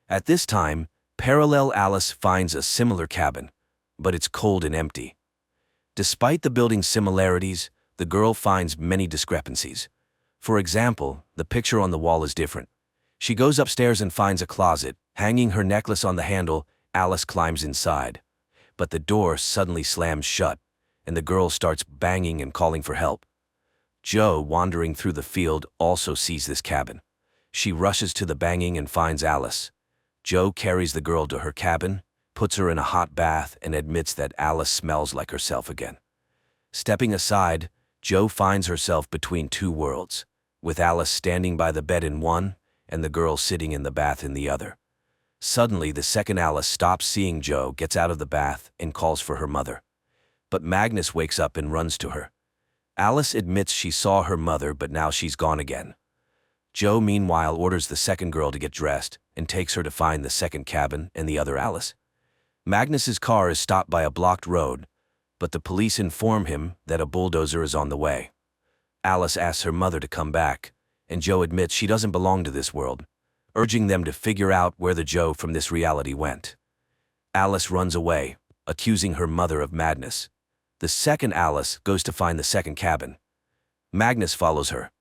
At this time, parallel Alice finds a similar cabin, but it's cold and empty. Despite the building's similarities, the girl finds many discrepancies. For example, the picture on the wall is different. She goes upstairs and finds a closet. Hanging her necklace on the handle, Alice climbs inside. But the door suddenly slams shut, and the girl starts banging and calling for help. Joe, wandering through the field, also sees this cabin. She rushes to the banging and finds Alice. Joe carries the girl to her cabin, puts her in a hot bath, and admits that Alice smells like herself again. Stepping aside, Joe finds herself between two worlds, with Alice standing by the bed in one and the girl sitting in the bath in the other. Suddenly, the second Alice stops seeing Joe, gets out of the bath, and calls for her mother. But Magnus wakes up and runs to her. Alice admits she saw her mother, but now she's gone again. Joe, meanwhile, orders the second girl to get dressed and takes her to find the second cabin and the other Alice. Magnus's car is stopped by a blocked road, but the police inform him that a bulldozer is on the way. Alice asks her mother to come back, and Joe admits she doesn't belong to this world, urging them to figure out where the Joe from this reality went. Alice runs away, accusing her mother of madness. The second Alice goes to find the second cabin. Magnus follows her.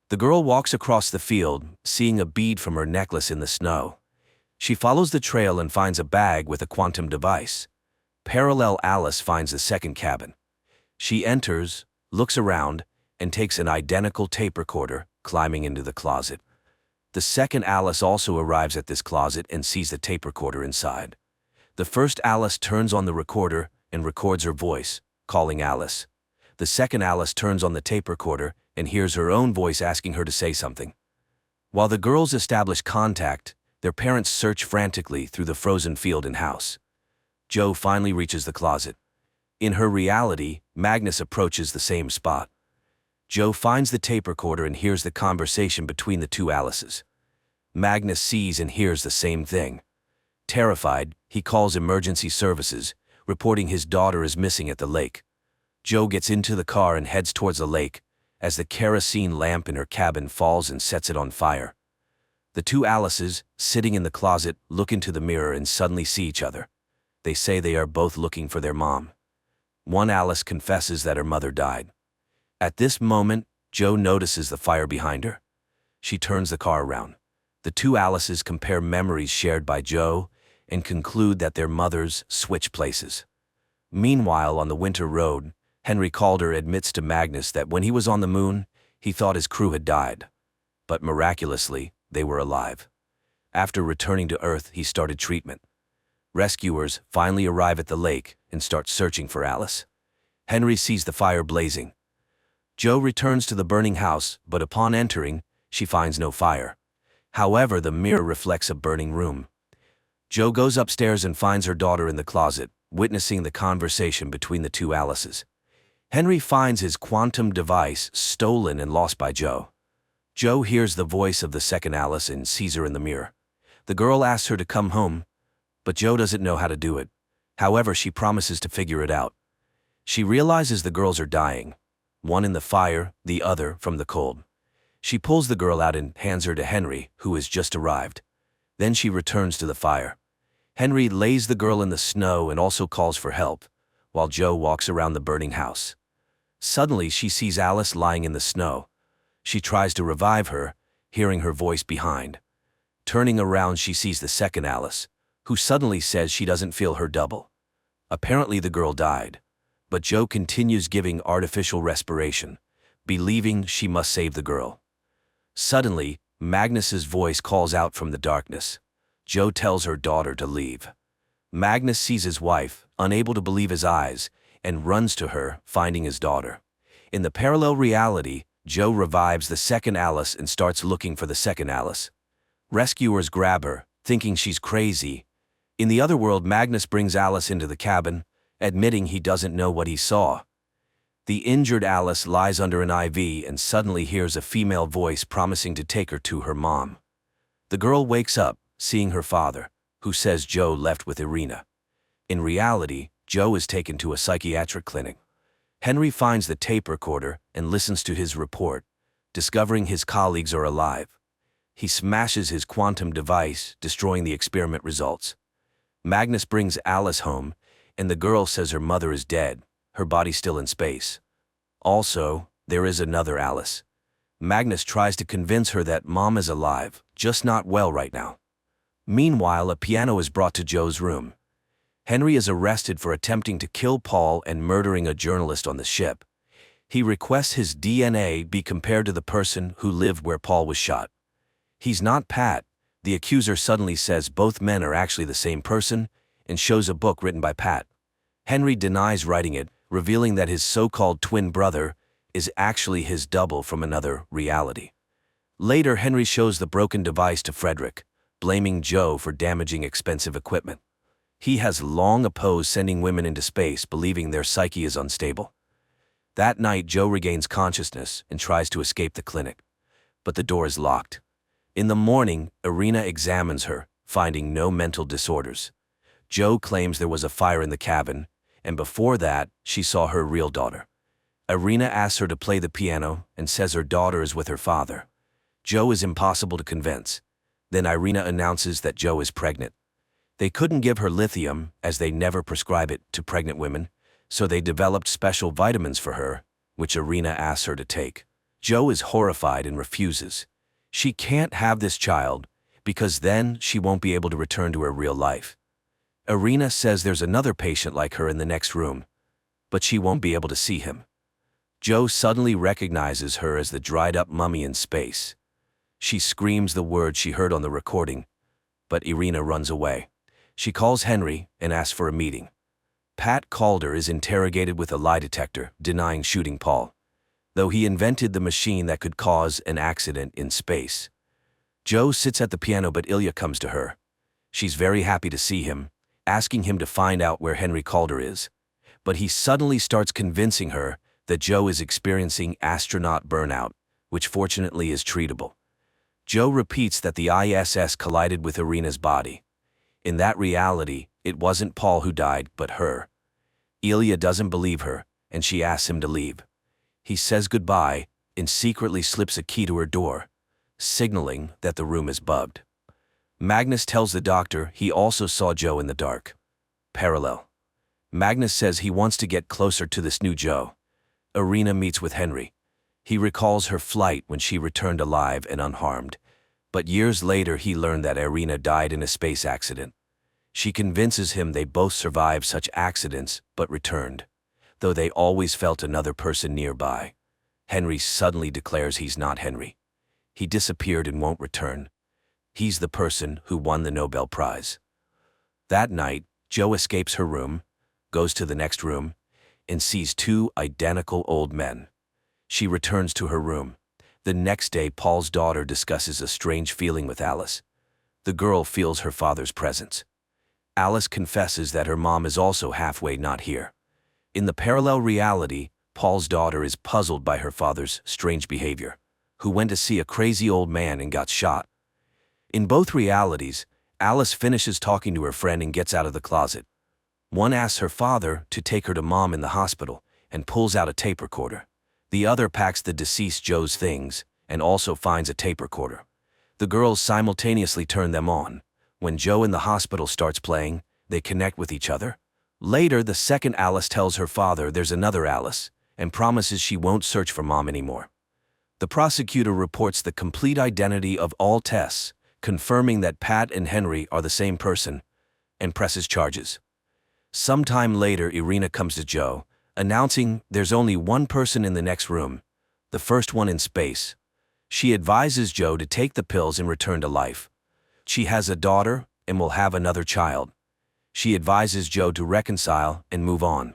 The girl walks across the field, seeing a bead from her necklace in the snow. She follows the trail and finds a bag with a quantum device. Parallel Alice finds the second cabin. She enters, looks around, and takes an identical tape recorder, climbing into the closet. The second Alice also arrives at this closet and sees the tape recorder inside. The first Alice turns on the recorder and records her voice, calling Alice. The second Alice turns on the tape recorder and hears her own voice asking her to say something. While the girls establish contact, their parents search frantically through the frozen field and house. Joe finally reaches the closet. In her reality, Magnus approaches the same spot. Joe finds the tape recorder and hears the conversation between the two Alices. Magnus sees and hears the same thing. Terrified, he calls emergency services, reporting his daughter is missing at the lake. Joe gets into the car and heads towards the lake, as the kerosene lamp in her cabin falls and sets it on fire. The two Alices, sitting in the closet, look into the mirror and suddenly see each other. They say they are both looking for their mom. One Alice confesses that her mother died. At this moment, Joe notices the fire behind her. She turns the car around. The two Alices compare memories shared by Joe and conclude that their mothers switch places. Meanwhile, on the winter road, Henry Calder admits to Magnus that when he was on the moon, he thought his crew had died. But miraculously, they were alive. After returning to Earth, he started treatment. Rescuers finally arrive at the lake and start searching for Alice. Henry sees the fire blazing. Joe returns to the burning house, but upon entering, she finds no fire. However, the mirror reflects a burning room. Joe goes upstairs and finds her daughter in the closet, witnessing the conversation between the two Alices. Henry finds his quantum device stolen and lost by Joe. Joe hears the voice of the second Alice and sees her in the mirror. The girl asks her to come home, but Joe doesn't know how to do it. However, she promises to figure it out. She realizes the girls are dying, one in the fire, the other from the cold. She pulls the girl out and hands her to Henry, who has just arrived. Then she returns to the fire. Henry lays the girl in the snow and also calls for help, while Joe walks around the burning house. Suddenly, she sees Alice lying in the snow. She tries to revive her, hearing her voice behind. Turning around, she sees the second Alice, who suddenly says she doesn't feel her double. Apparently, the girl died, but Joe continues giving artificial respiration, believing she must save the girl. Suddenly, Magnus's voice calls out from the darkness. Joe tells her daughter to leave. Magnus sees his wife, unable to believe his eyes, and runs to her, finding his daughter. In the parallel reality, Joe revives the second Alice and starts looking for the second Alice. Rescuers grab her, thinking she's crazy. In the other world, Magnus brings Alice into the cabin, admitting he doesn't know what he saw. The injured Alice lies under an IV and suddenly hears a female voice promising to take her to her mom. The girl wakes up, seeing her father, who says Joe left with Irina. In reality, Joe is taken to a psychiatric clinic. Henry finds the tape recorder and listens to his report, discovering his colleagues are alive. He smashes his quantum device, destroying the experiment results. Magnus brings Alice home, and the girl says her mother is dead, her body still in space. Also, there is another Alice. Magnus tries to convince her that Mom is alive, just not well right now. Meanwhile, a piano is brought to Joe's room. Henry is arrested for attempting to kill Paul and murdering a journalist on the ship. He requests his DNA be compared to the person who lived where Paul was shot. He's not Pat. The accuser suddenly says both men are actually the same person and shows a book written by Pat. Henry denies writing it, revealing that his so-called twin brother is actually his double from another reality. Later, Henry shows the broken device to Frederick, blaming Joe for damaging expensive equipment. He has long opposed sending women into space, believing their psyche is unstable. That night, Joe regains consciousness and tries to escape the clinic, but the door is locked. In the morning, Irina examines her, finding no mental disorders. Joe claims there was a fire in the cabin, and before that, she saw her real daughter. Irina asks her to play the piano and says her daughter is with her father. Joe is impossible to convince. Then Irina announces that Joe is pregnant. They couldn't give her lithium, as they never prescribe it to pregnant women, so they developed special vitamins for her, which Irina asks her to take. Joe is horrified and refuses. She can't have this child, because then she won't be able to return to her real life. Irina says there's another patient like her in the next room, but she won't be able to see him. Joe suddenly recognizes her as the dried-up mummy in space. She screams the words she heard on the recording, but Irina runs away. She calls Henry and asks for a meeting. Pat Calder is interrogated with a lie detector, denying shooting Paul, though he invented the machine that could cause an accident in space. Joe sits at the piano, but Ilya comes to her. She's very happy to see him, asking him to find out where Henry Calder is, but he suddenly starts convincing her that Joe is experiencing astronaut burnout, which fortunately is treatable. Joe repeats that the ISS collided with Irina's body. In that reality, it wasn't Paul who died, but her. Ilya doesn't believe her, and she asks him to leave. He says goodbye and secretly slips a key to her door, signaling that the room is bugged. Magnus tells the doctor he also saw Joe in the dark. Parallel. Magnus says he wants to get closer to this new Joe. Irina meets with Henry. He recalls her flight when she returned alive and unharmed, but years later he learned that Irina died in a space accident. She convinces him they both survived such accidents but returned, though they always felt another person nearby. Henry suddenly declares he's not Henry. He disappeared and won't return. He's the person who won the Nobel Prize. That night, Joe escapes her room, goes to the next room, and sees two identical old men. She returns to her room. The next day, Paul's daughter discusses a strange feeling with Alice. The girl feels her father's presence. Alice confesses that her mom is also halfway not here. In the parallel reality, Paul's daughter is puzzled by her father's strange behavior, who went to see a crazy old man and got shot. In both realities, Alice finishes talking to her friend and gets out of the closet. One asks her father to take her to Mom in the hospital and pulls out a tape recorder. The other packs the deceased Joe's things and also finds a tape recorder. The girls simultaneously turn them on. When Joe in the hospital starts playing, they connect with each other. Later, the second Alice tells her father there's another Alice and promises she won't search for Mom anymore. The prosecutor reports the complete identity of all tests, confirming that Pat and Henry are the same person, and presses charges. Sometime later, Irina comes to Joe, announcing there's only one person in the next room, the first one in space. She advises Joe to take the pills and return to life. She has a daughter and will have another child. She advises Joe to reconcile and move on.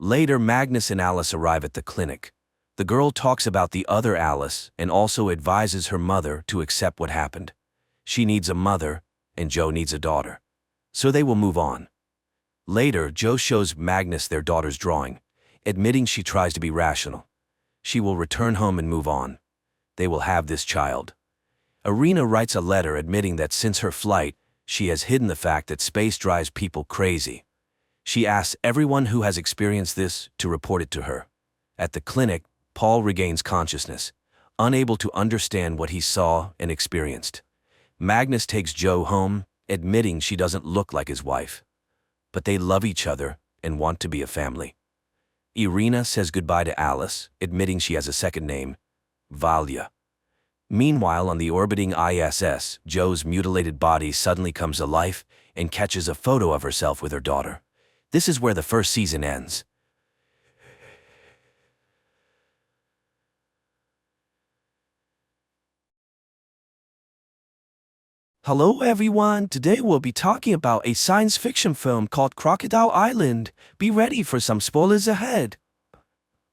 Later, Magnus and Alice arrive at the clinic. The girl talks about the other Alice and also advises her mother to accept what happened. She needs a mother, and Joe needs a daughter. So they will move on. Later, Joe shows Magnus their daughter's drawing, admitting she tries to be rational. She will return home and move on. They will have this child. Irina writes a letter admitting that since her flight, she has hidden the fact that space drives people crazy. She asks everyone who has experienced this to report it to her. At the clinic, Paul regains consciousness, unable to understand what he saw and experienced. Magnus takes Joe home, admitting she doesn't look like his wife. But they love each other and want to be a family. Irina says goodbye to Alice, admitting she has a second name, Valya. Meanwhile, on the orbiting ISS, Joe's mutilated body suddenly comes alive and catches a photo of herself with her daughter. This is where the first season ends. Hello everyone, today we'll be talking about a science fiction film called Crocodile Island. Be ready for some spoilers ahead.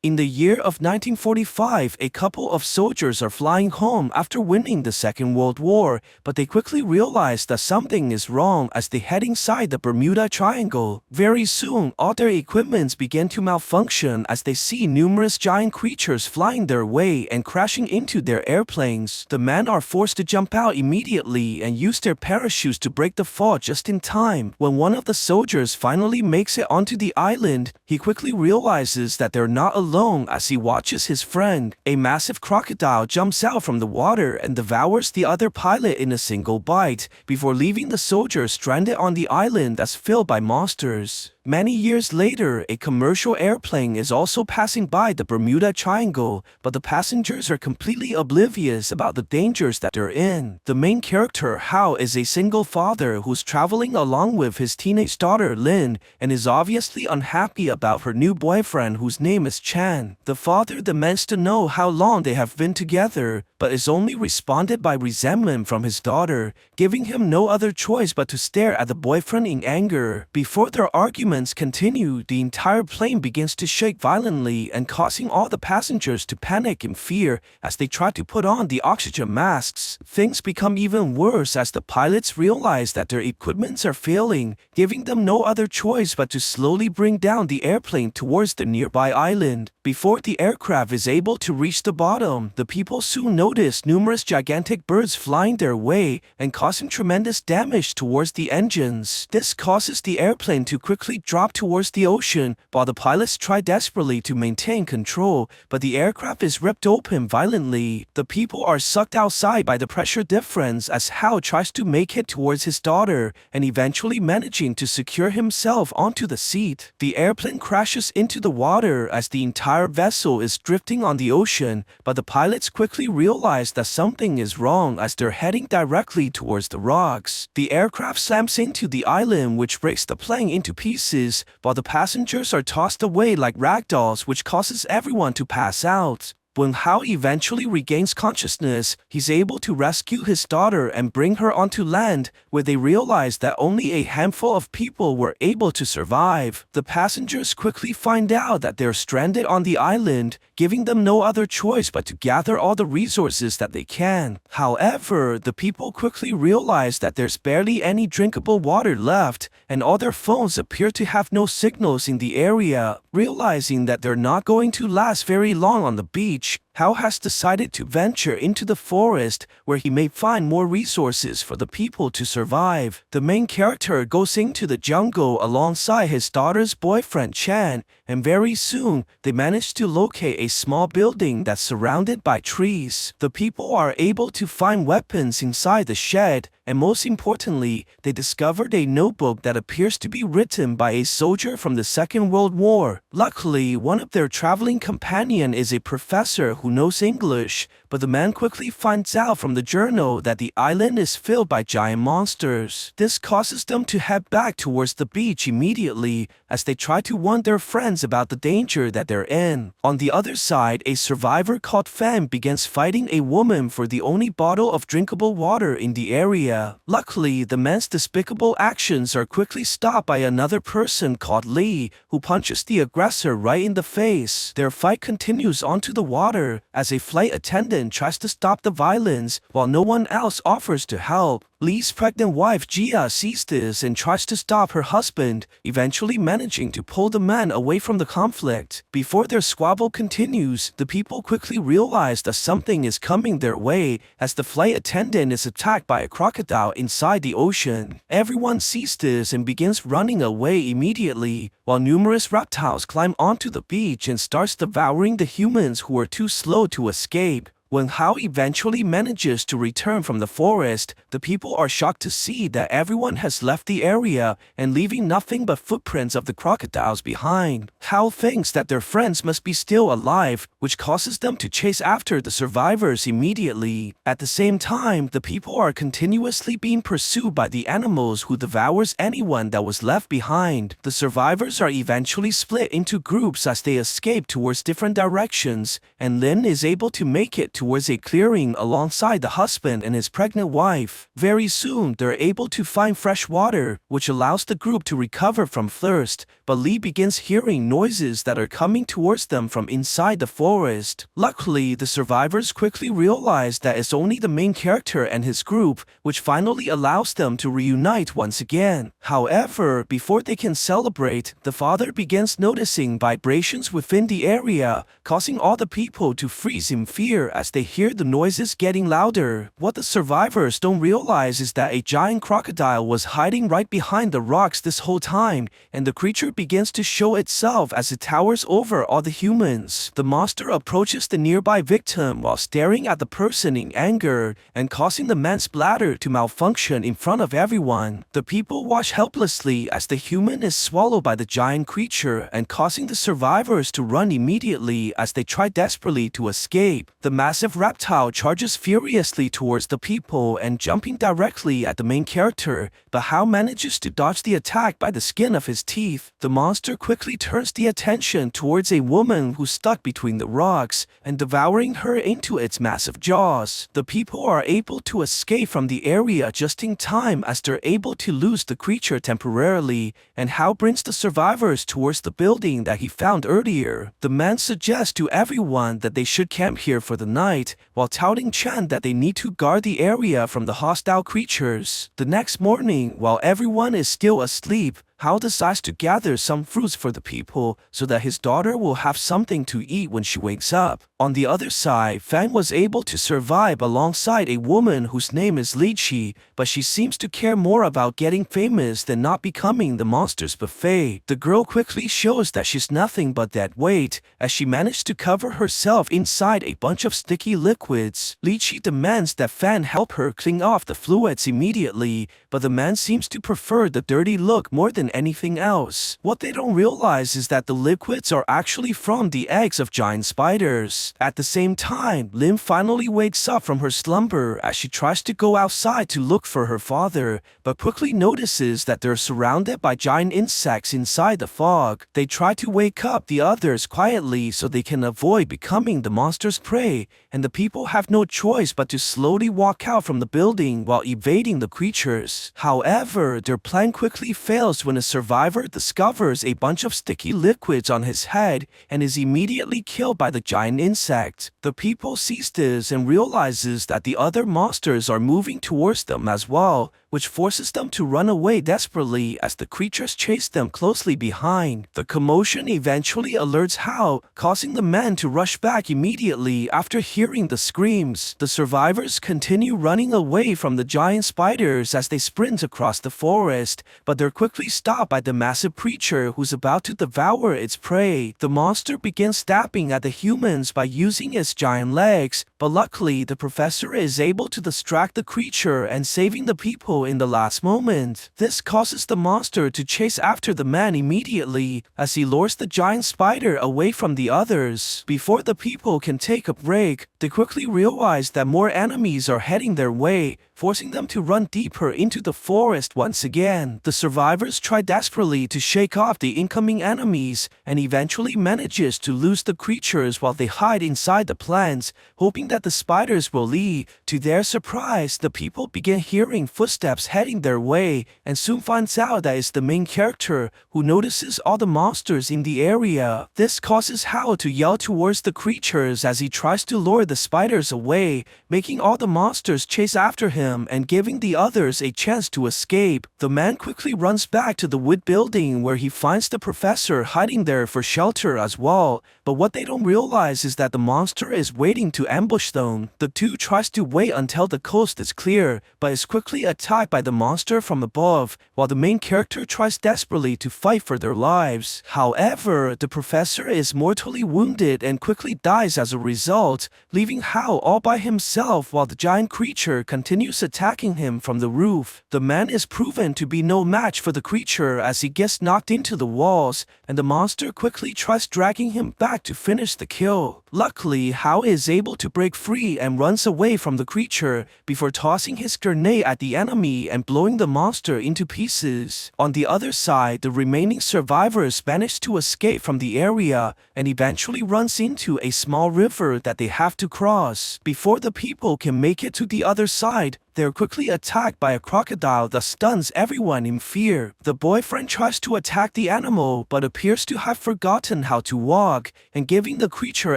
In the year of 1945, a couple of soldiers are flying home after winning the Second World War, but they quickly realize that something is wrong as they head inside the Bermuda Triangle. Very soon, all their equipments begin to malfunction as they see numerous giant creatures flying their way and crashing into their airplanes. The men are forced to jump out immediately and use their parachutes to break the fall just in time. When one of the soldiers finally makes it onto the island, he quickly realizes that they're not alone as he watches his friend. A massive crocodile jumps out from the water and devours the other pilot in a single bite, before leaving the soldiers stranded on the island that's filled by monsters. Many years later, a commercial airplane is also passing by the Bermuda Triangle, but the passengers are completely oblivious about the dangers that they're in. The main character, Hao, is a single father who's traveling along with his teenage daughter, Lin, and is obviously unhappy about her new boyfriend whose name is Chan. The father demands to know how long they have been together, but is only responded by resentment from his daughter, giving him no other choice but to stare at the boyfriend in anger. Before their argument continue, the entire plane begins to shake violently and causing all the passengers to panic in fear as they try to put on the oxygen masks. Things become even worse as the pilots realize that their equipments are failing, giving them no other choice but to slowly bring down the airplane towards the nearby island. Before the aircraft is able to reach the bottom, the people soon notice numerous gigantic birds flying their way and causing tremendous damage towards the engines. This causes the airplane to quickly drop towards the ocean, while the pilots try desperately to maintain control, but the aircraft is ripped open violently. The people are sucked outside by the pressure difference as Hao tries to make it towards his daughter, and eventually managing to secure himself onto the seat. The airplane crashes into the water as the entire vessel is drifting on the ocean, but the pilots quickly realize that something is wrong as they're heading directly towards the rocks. The aircraft slams into the island, which breaks the plane into pieces, while the passengers are tossed away like ragdolls, which causes everyone to pass out. When Hao eventually regains consciousness, he's able to rescue his daughter and bring her onto land, where they realize that only a handful of people were able to survive. The passengers quickly find out that they're stranded on the island, giving them no other choice but to gather all the resources that they can. However, the people quickly realize that there's barely any drinkable water left, and all their phones appear to have no signals in the area. Realizing that they're not going to last very long on the beach, Hao has decided to venture into the forest where he may find more resources for the people to survive. The main character goes into the jungle alongside his daughter's boyfriend Chan, and very soon they manage to locate a small building that's surrounded by trees. The people are able to find weapons inside the shed, and most importantly, they discovered a notebook that appears to be written by a soldier from the Second World War. Luckily, one of their traveling companion is a professor who knows English, but the man quickly finds out from the journal that the island is filled by giant monsters. This causes them to head back towards the beach immediately as they try to warn their friends about the danger that they're in. On the other side, a survivor called Fan begins fighting a woman for the only bottle of drinkable water in the area. Luckily, the man's despicable actions are quickly stopped by another person called Lee, who punches the aggressor right in the face. Their fight continues onto the water as a flight attendant tries to stop the violence while no one else offers to help. Lee's pregnant wife Gia sees this and tries to stop her husband, eventually managing to pull the man away from the conflict. Before their squabble continues, the people quickly realize that something is coming their way as the flight attendant is attacked by a crocodile inside the ocean. Everyone sees this and begins running away immediately, while numerous reptiles climb onto the beach and starts devouring the humans who are too slow to escape. When Hao eventually manages to return from the forest, the people are shocked to see that everyone has left the area and leaving nothing but footprints of the crocodiles behind. Hao thinks that their friends must be still alive, which causes them to chase after the survivors immediately. At the same time, the people are continuously being pursued by the animals who devours anyone that was left behind. The survivors are eventually split into groups as they escape towards different directions, and Lin is able to make it towards a clearing alongside the husband and his pregnant wife. Very soon, they're able to find fresh water, which allows the group to recover from thirst, but Lee begins hearing noises that are coming towards them from inside the forest. Luckily, the survivors quickly realize that it's only the main character and his group, which finally allows them to reunite once again. However, before they can celebrate, the father begins noticing vibrations within the area, causing all the people to freeze in fear as they hear the noises getting louder. What the survivors don't realize is that a giant crocodile was hiding right behind the rocks this whole time, and the creature begins to show itself as it towers over all the humans. The monster approaches the nearby victim while staring at the person in anger and causing the man's bladder to malfunction in front of everyone. The people watch helplessly as the human is swallowed by the giant creature and causing the survivors to run immediately as they try desperately to escape. The massive reptile charges furiously towards the people and jumping directly at the main character, but Hao manages to dodge the attack by the skin of his teeth. The monster quickly turns the attention towards a woman who's stuck between the rocks and devouring her into its massive jaws. The people are able to escape from the area just in time as they're able to lose the creature temporarily, and Hao brings the survivors towards the building that he found earlier. The man suggests to everyone that they should camp here for the night, while touting Chan that they need to guard the area from the hostile creatures. The next morning, while everyone is still asleep, Hao decides to gather some fruits for the people so that his daughter will have something to eat when she wakes up. On the other side, Fang was able to survive alongside a woman whose name is Li Qi, but she seems to care more about getting famous than not becoming the monster's buffet. The girl quickly shows that she's nothing but dead weight, as she managed to cover herself inside a bunch of sticky liquids. Li Qi demands that Fang help her clean off the fluids immediately, but the man seems to prefer the dirty look more than anything else. What they don't realize is that the liquids are actually from the eggs of giant spiders. At the same time, Lim finally wakes up from her slumber as she tries to go outside to look for her father, but quickly notices that they're surrounded by giant insects inside the fog. They try to wake up the others quietly so they can avoid becoming the monster's prey, and the people have no choice but to slowly walk out from the building while evading the creatures. However, their plan quickly fails when a survivor discovers a bunch of sticky liquids on his head and is immediately killed by the giant insect. The people sees this and realizes that the other monsters are moving towards them as well, which forces them to run away desperately as the creatures chase them closely behind. The commotion eventually alerts Hao, causing the man to rush back immediately after hearing the screams. The survivors continue running away from the giant spiders as they sprint across the forest, but they're quickly stopped by the massive creature who's about to devour its prey. The monster begins stabbing at the humans by using its giant legs, but luckily the professor is able to distract the creature and saving the people in the last moment. This causes the monster to chase after the man immediately as he lures the giant spider away from the others. Before the people can take a break, they quickly realize that more enemies are heading their way, forcing them to run deeper into the forest once again. The survivors try desperately to shake off the incoming enemies and eventually manages to lose the creatures while they hide inside the plants, hoping that the spiders will leave. To their surprise, the people begin hearing footsteps heading their way and soon finds out that it's the main character who notices all the monsters in the area. This causes Hao to yell towards the creatures as he tries to lure the spiders away, making all the monsters chase after him him and giving the others a chance to escape. The man quickly runs back to the wood building where he finds the professor hiding there for shelter as well. But what they don't realize is that the monster is waiting to ambush them. The two tries to wait until the coast is clear, but is quickly attacked by the monster from above, while the main character tries desperately to fight for their lives. However, the professor is mortally wounded and quickly dies as a result, leaving Hao all by himself while the giant creature continues attacking him from the roof. The man is proven to be no match for the creature as he gets knocked into the walls, and the monster quickly tries dragging him back to finish the kill. Luckily, Hao is able to break free and runs away from the creature before tossing his grenade at the enemy and blowing the monster into pieces. On the other side, the remaining survivors manage to escape from the area and eventually runs into a small river that they have to cross. Before the people can make it to the other side, they're quickly attacked by a crocodile that stuns everyone in fear. The boyfriend tries to attack the animal but appears to have forgotten how to walk, and giving the creature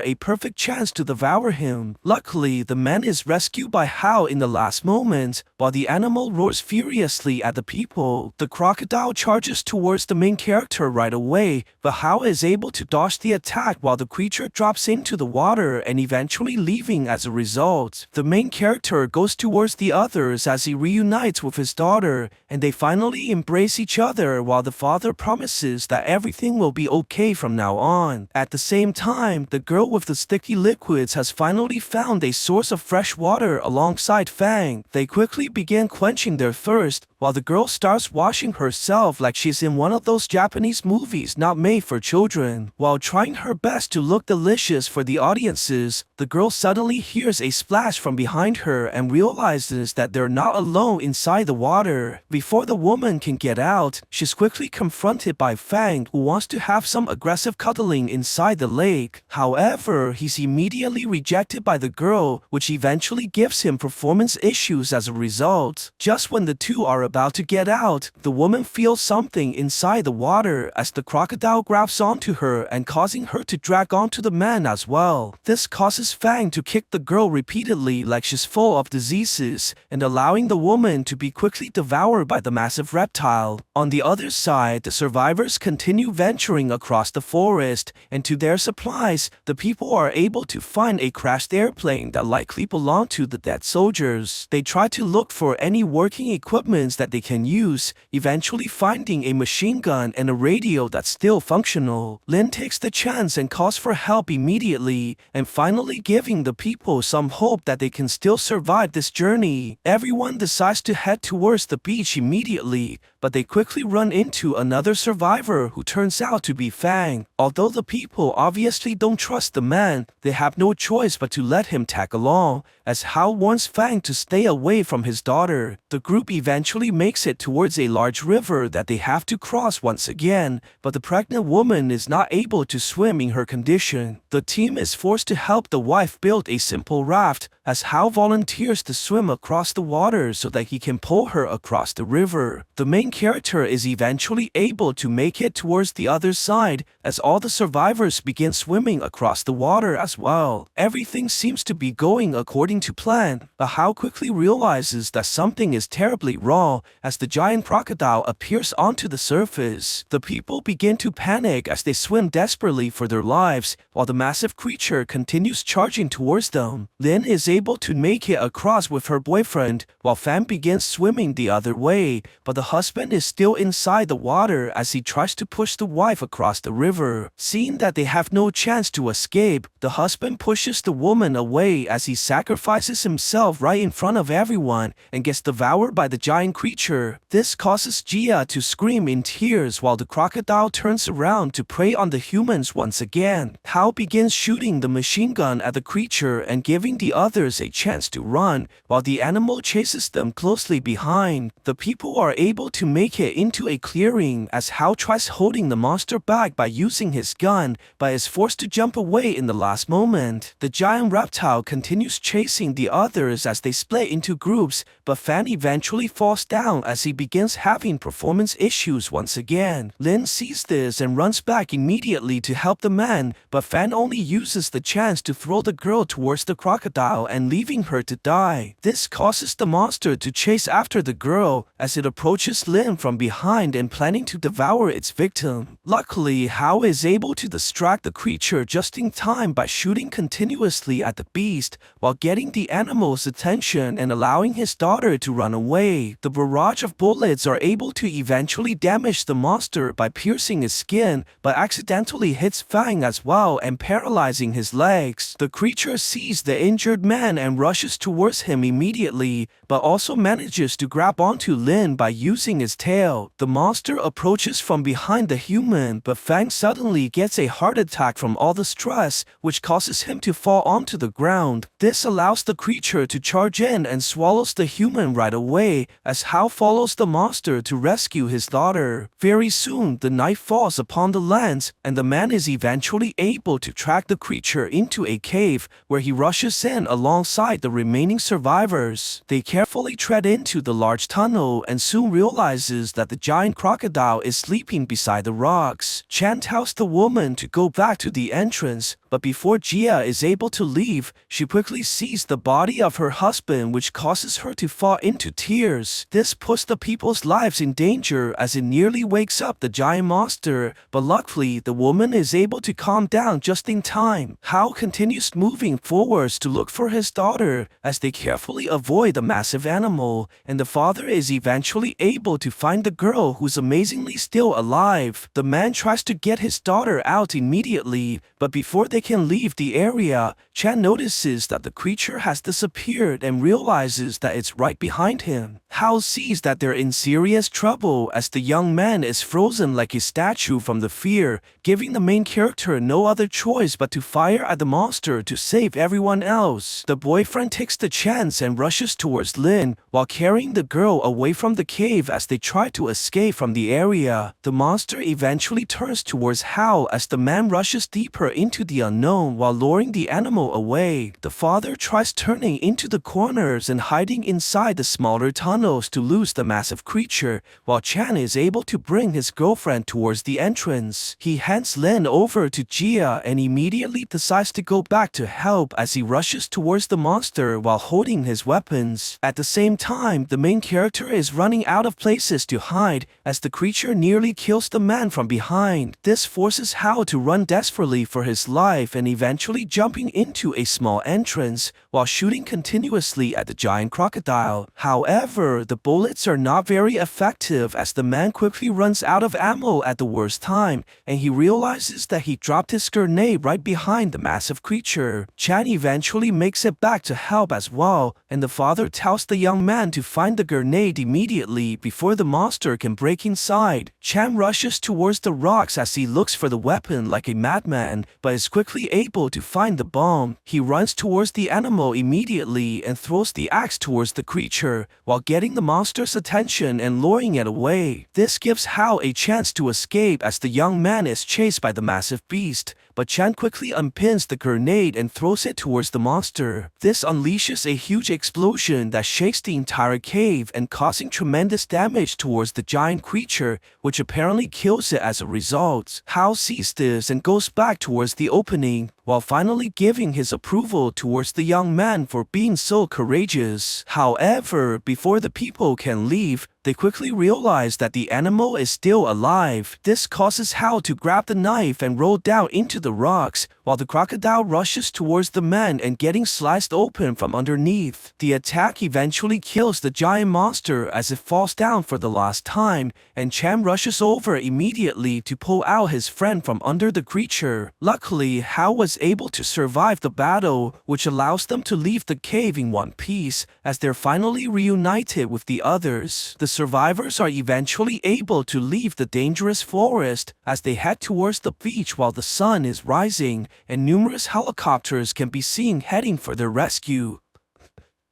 a perfect chance to devour him. Luckily, the man is rescued by Hao in the last moment, while the animal roars furiously at the people. The crocodile charges towards the main character right away, but Hao is able to dodge the attack while the creature drops into the water and eventually leaving as a result. The main character goes towards the others as he reunites with his daughter, and they finally embrace each other while the father promises that everything will be okay from now on. At the same time, the girl with the sticky liquids has finally found a source of fresh water alongside Fang. They quickly begin quenching their thirst, while the girl starts washing herself like she's in one of those Japanese movies not made for children. While trying her best to look delicious for the audiences, the girl suddenly hears a splash from behind her and realizes that they're not alone inside the water. Before the woman can get out, she's quickly confronted by Fang, who wants to have some aggressive cuddling inside the lake. However, he's immediately rejected by the girl, which eventually gives him performance issues as a result. Just when the two are about to get out, the woman feels something inside the water as the crocodile grabs onto her and causing her to drag onto the man as well. This causes Fang to kick the girl repeatedly like she's full of diseases, and allowing the woman to be quickly devoured by the massive reptile. On the other side, the survivors continue venturing across the forest, and to their surprise, the people are able to find a crashed airplane that likely belonged to the dead soldiers. They try to look for any working equipment that they can use, eventually finding a machine gun and a radio that's still functional. Lin takes the chance and calls for help immediately, and finally giving the people some hope that they can still survive this journey. Everyone decides to head towards the beach immediately, but they quickly run into another survivor who turns out to be Fang. Although the people obviously don't trust the man, they have no choice but to let him tag along, as Hao warns Fang to stay away from his daughter. The group eventually makes it towards a large river that they have to cross once again, but the pregnant woman is not able to swim in her condition. The team is forced to help the wife build a simple raft, as Hao volunteers to swim across the water so that he can pull her across the river. The main character is eventually able to make it towards the other side, as all the survivors begin swimming across the water as well. Everything seems to be going according to plan, but Hao quickly realizes that something is terribly wrong as the giant crocodile appears onto the surface. The people begin to panic as they swim desperately for their lives, while the massive creature continues charging towards them. Lin is able to make it across with her boyfriend, while Fan begins swimming the other way, but the husband is still inside the water as he tries to push the wife across the river. Seeing that they have no chance to escape, the husband pushes the woman away as he sacrifices himself right in front of everyone and gets devoured by the giant creature. This causes Jia to scream in tears while the crocodile turns around to prey on the humans once again. Hao begins shooting the machine gun at the creature and giving the others a chance to run, while the animal chases them closely behind. The people are able to make it into a clearing as Hao tries holding the monster back by using his gun, but is forced to jump away in the last moment. The giant reptile continues chasing the others as they split into groups, but Fan eventually falls down as he begins having performance issues once again. Lin sees this and runs back immediately to help the man, but Fan only uses the chance to throw the girl towards the crocodile and leaving her to die. This causes the monster to chase after the girl as it approaches Lin from behind and planning to devour its victim. Luckily, Hao is able to distract the creature just in time by shooting continuously at the beast while getting the animal's attention and allowing his daughter to run away. The barrage of bullets are able to eventually damage the monster by piercing his skin, but accidentally hits Fang as well and paralyzing his legs. The creature sees the injured man and rushes towards him immediately, but also manages to grab onto Lin by using his tail. The monster approaches from behind the human, but Fang suddenly gets a heart attack from all the stress, which causes him to fall onto the ground. This allows the creature to charge in and swallows the human right away, as Hao follows the monster to rescue his daughter. Very soon, the knife falls upon the lance, and the man is eventually able to track the creature into a cave, where he rushes in alongside the remaining survivors. They carefully tread into the large tunnel and soon realizes that the giant crocodile is sleeping beside the rocks. Chan tells the woman to go back to the entrance, but before Jia is able to leave, she quickly sees the body of her husband, which causes her to fall into tears. This puts the people's lives in danger as it nearly wakes up the giant monster, but luckily the woman is able to calm down just in time. Hao continues moving forwards to look for his daughter as they carefully avoid the massive animal, and the father is eventually able to find the girl, who's amazingly still alive. The man tries to get his daughter out immediately, but before they can leave the area, Chan notices that the creature has disappeared and realizes that it's right behind him. Hao sees that they're in serious trouble as the young man is frozen like a statue from the fear, giving the main character no other choice but to fire at the monster to save everyone else. The boyfriend takes the chance and rushes towards Lin while carrying the girl away from the cave as they try to escape from the area. The monster eventually turns towards Hao as the man rushes deeper into the unknown while luring the animal away. The father tries turning into the corners and hiding inside the smaller tunnels to lose the massive creature, while Chan is able to bring his girlfriend towards the entrance. He hands Lin over to Jia and immediately decides to go back to help as he rushes towards the monster while holding his weapons. At the same time, the main character is running out of places to hide as the creature nearly kills the man from behind. This forces Hao to run desperately for his life and eventually jumping into a small entrance while shooting continuously at the giant crocodile. However, the bullets are not very effective as the man quickly runs out of ammo at the worst time, and he realizes that he dropped his grenade right behind the massive creature. Chan eventually makes it back to help as well, and the father tells the young man to find the grenade immediately before the monster can break inside. Chan rushes towards the rocks as he looks for the weapon like a madman, but is quickly able to find the bomb. He runs towards the animal immediately and throws the axe towards the creature while getting the monster's attention and luring it away. This gives Hao a chance to escape as the young man is chased by the massive beast, but Chan quickly unpins the grenade and throws it towards the monster. This unleashes a huge explosion that shakes the entire cave and causing tremendous damage towards the giant creature, which apparently kills it as a result. Hao sees this and goes back towards the opening, while finally giving his approval towards the young man for being so courageous. However, before the people can leave, they quickly realize that the animal is still alive. This causes Hao to grab the knife and roll down into the rocks, while the crocodile rushes towards the man and getting sliced open from underneath. The attack eventually kills the giant monster as it falls down for the last time, and Chan rushes over immediately to pull out his friend from under the creature. Luckily, Hao was able to survive the battle, which allows them to leave the cave in one piece as they're finally reunited with the others. The survivors are eventually able to leave the dangerous forest as they head towards the beach while the sun is rising, and numerous helicopters can be seen heading for their rescue.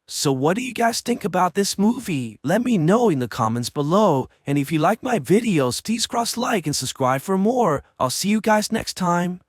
So what do you guys think about this movie? Let me know in the comments below, and if you like my videos, please cross like and subscribe for more. I'll see you guys next time.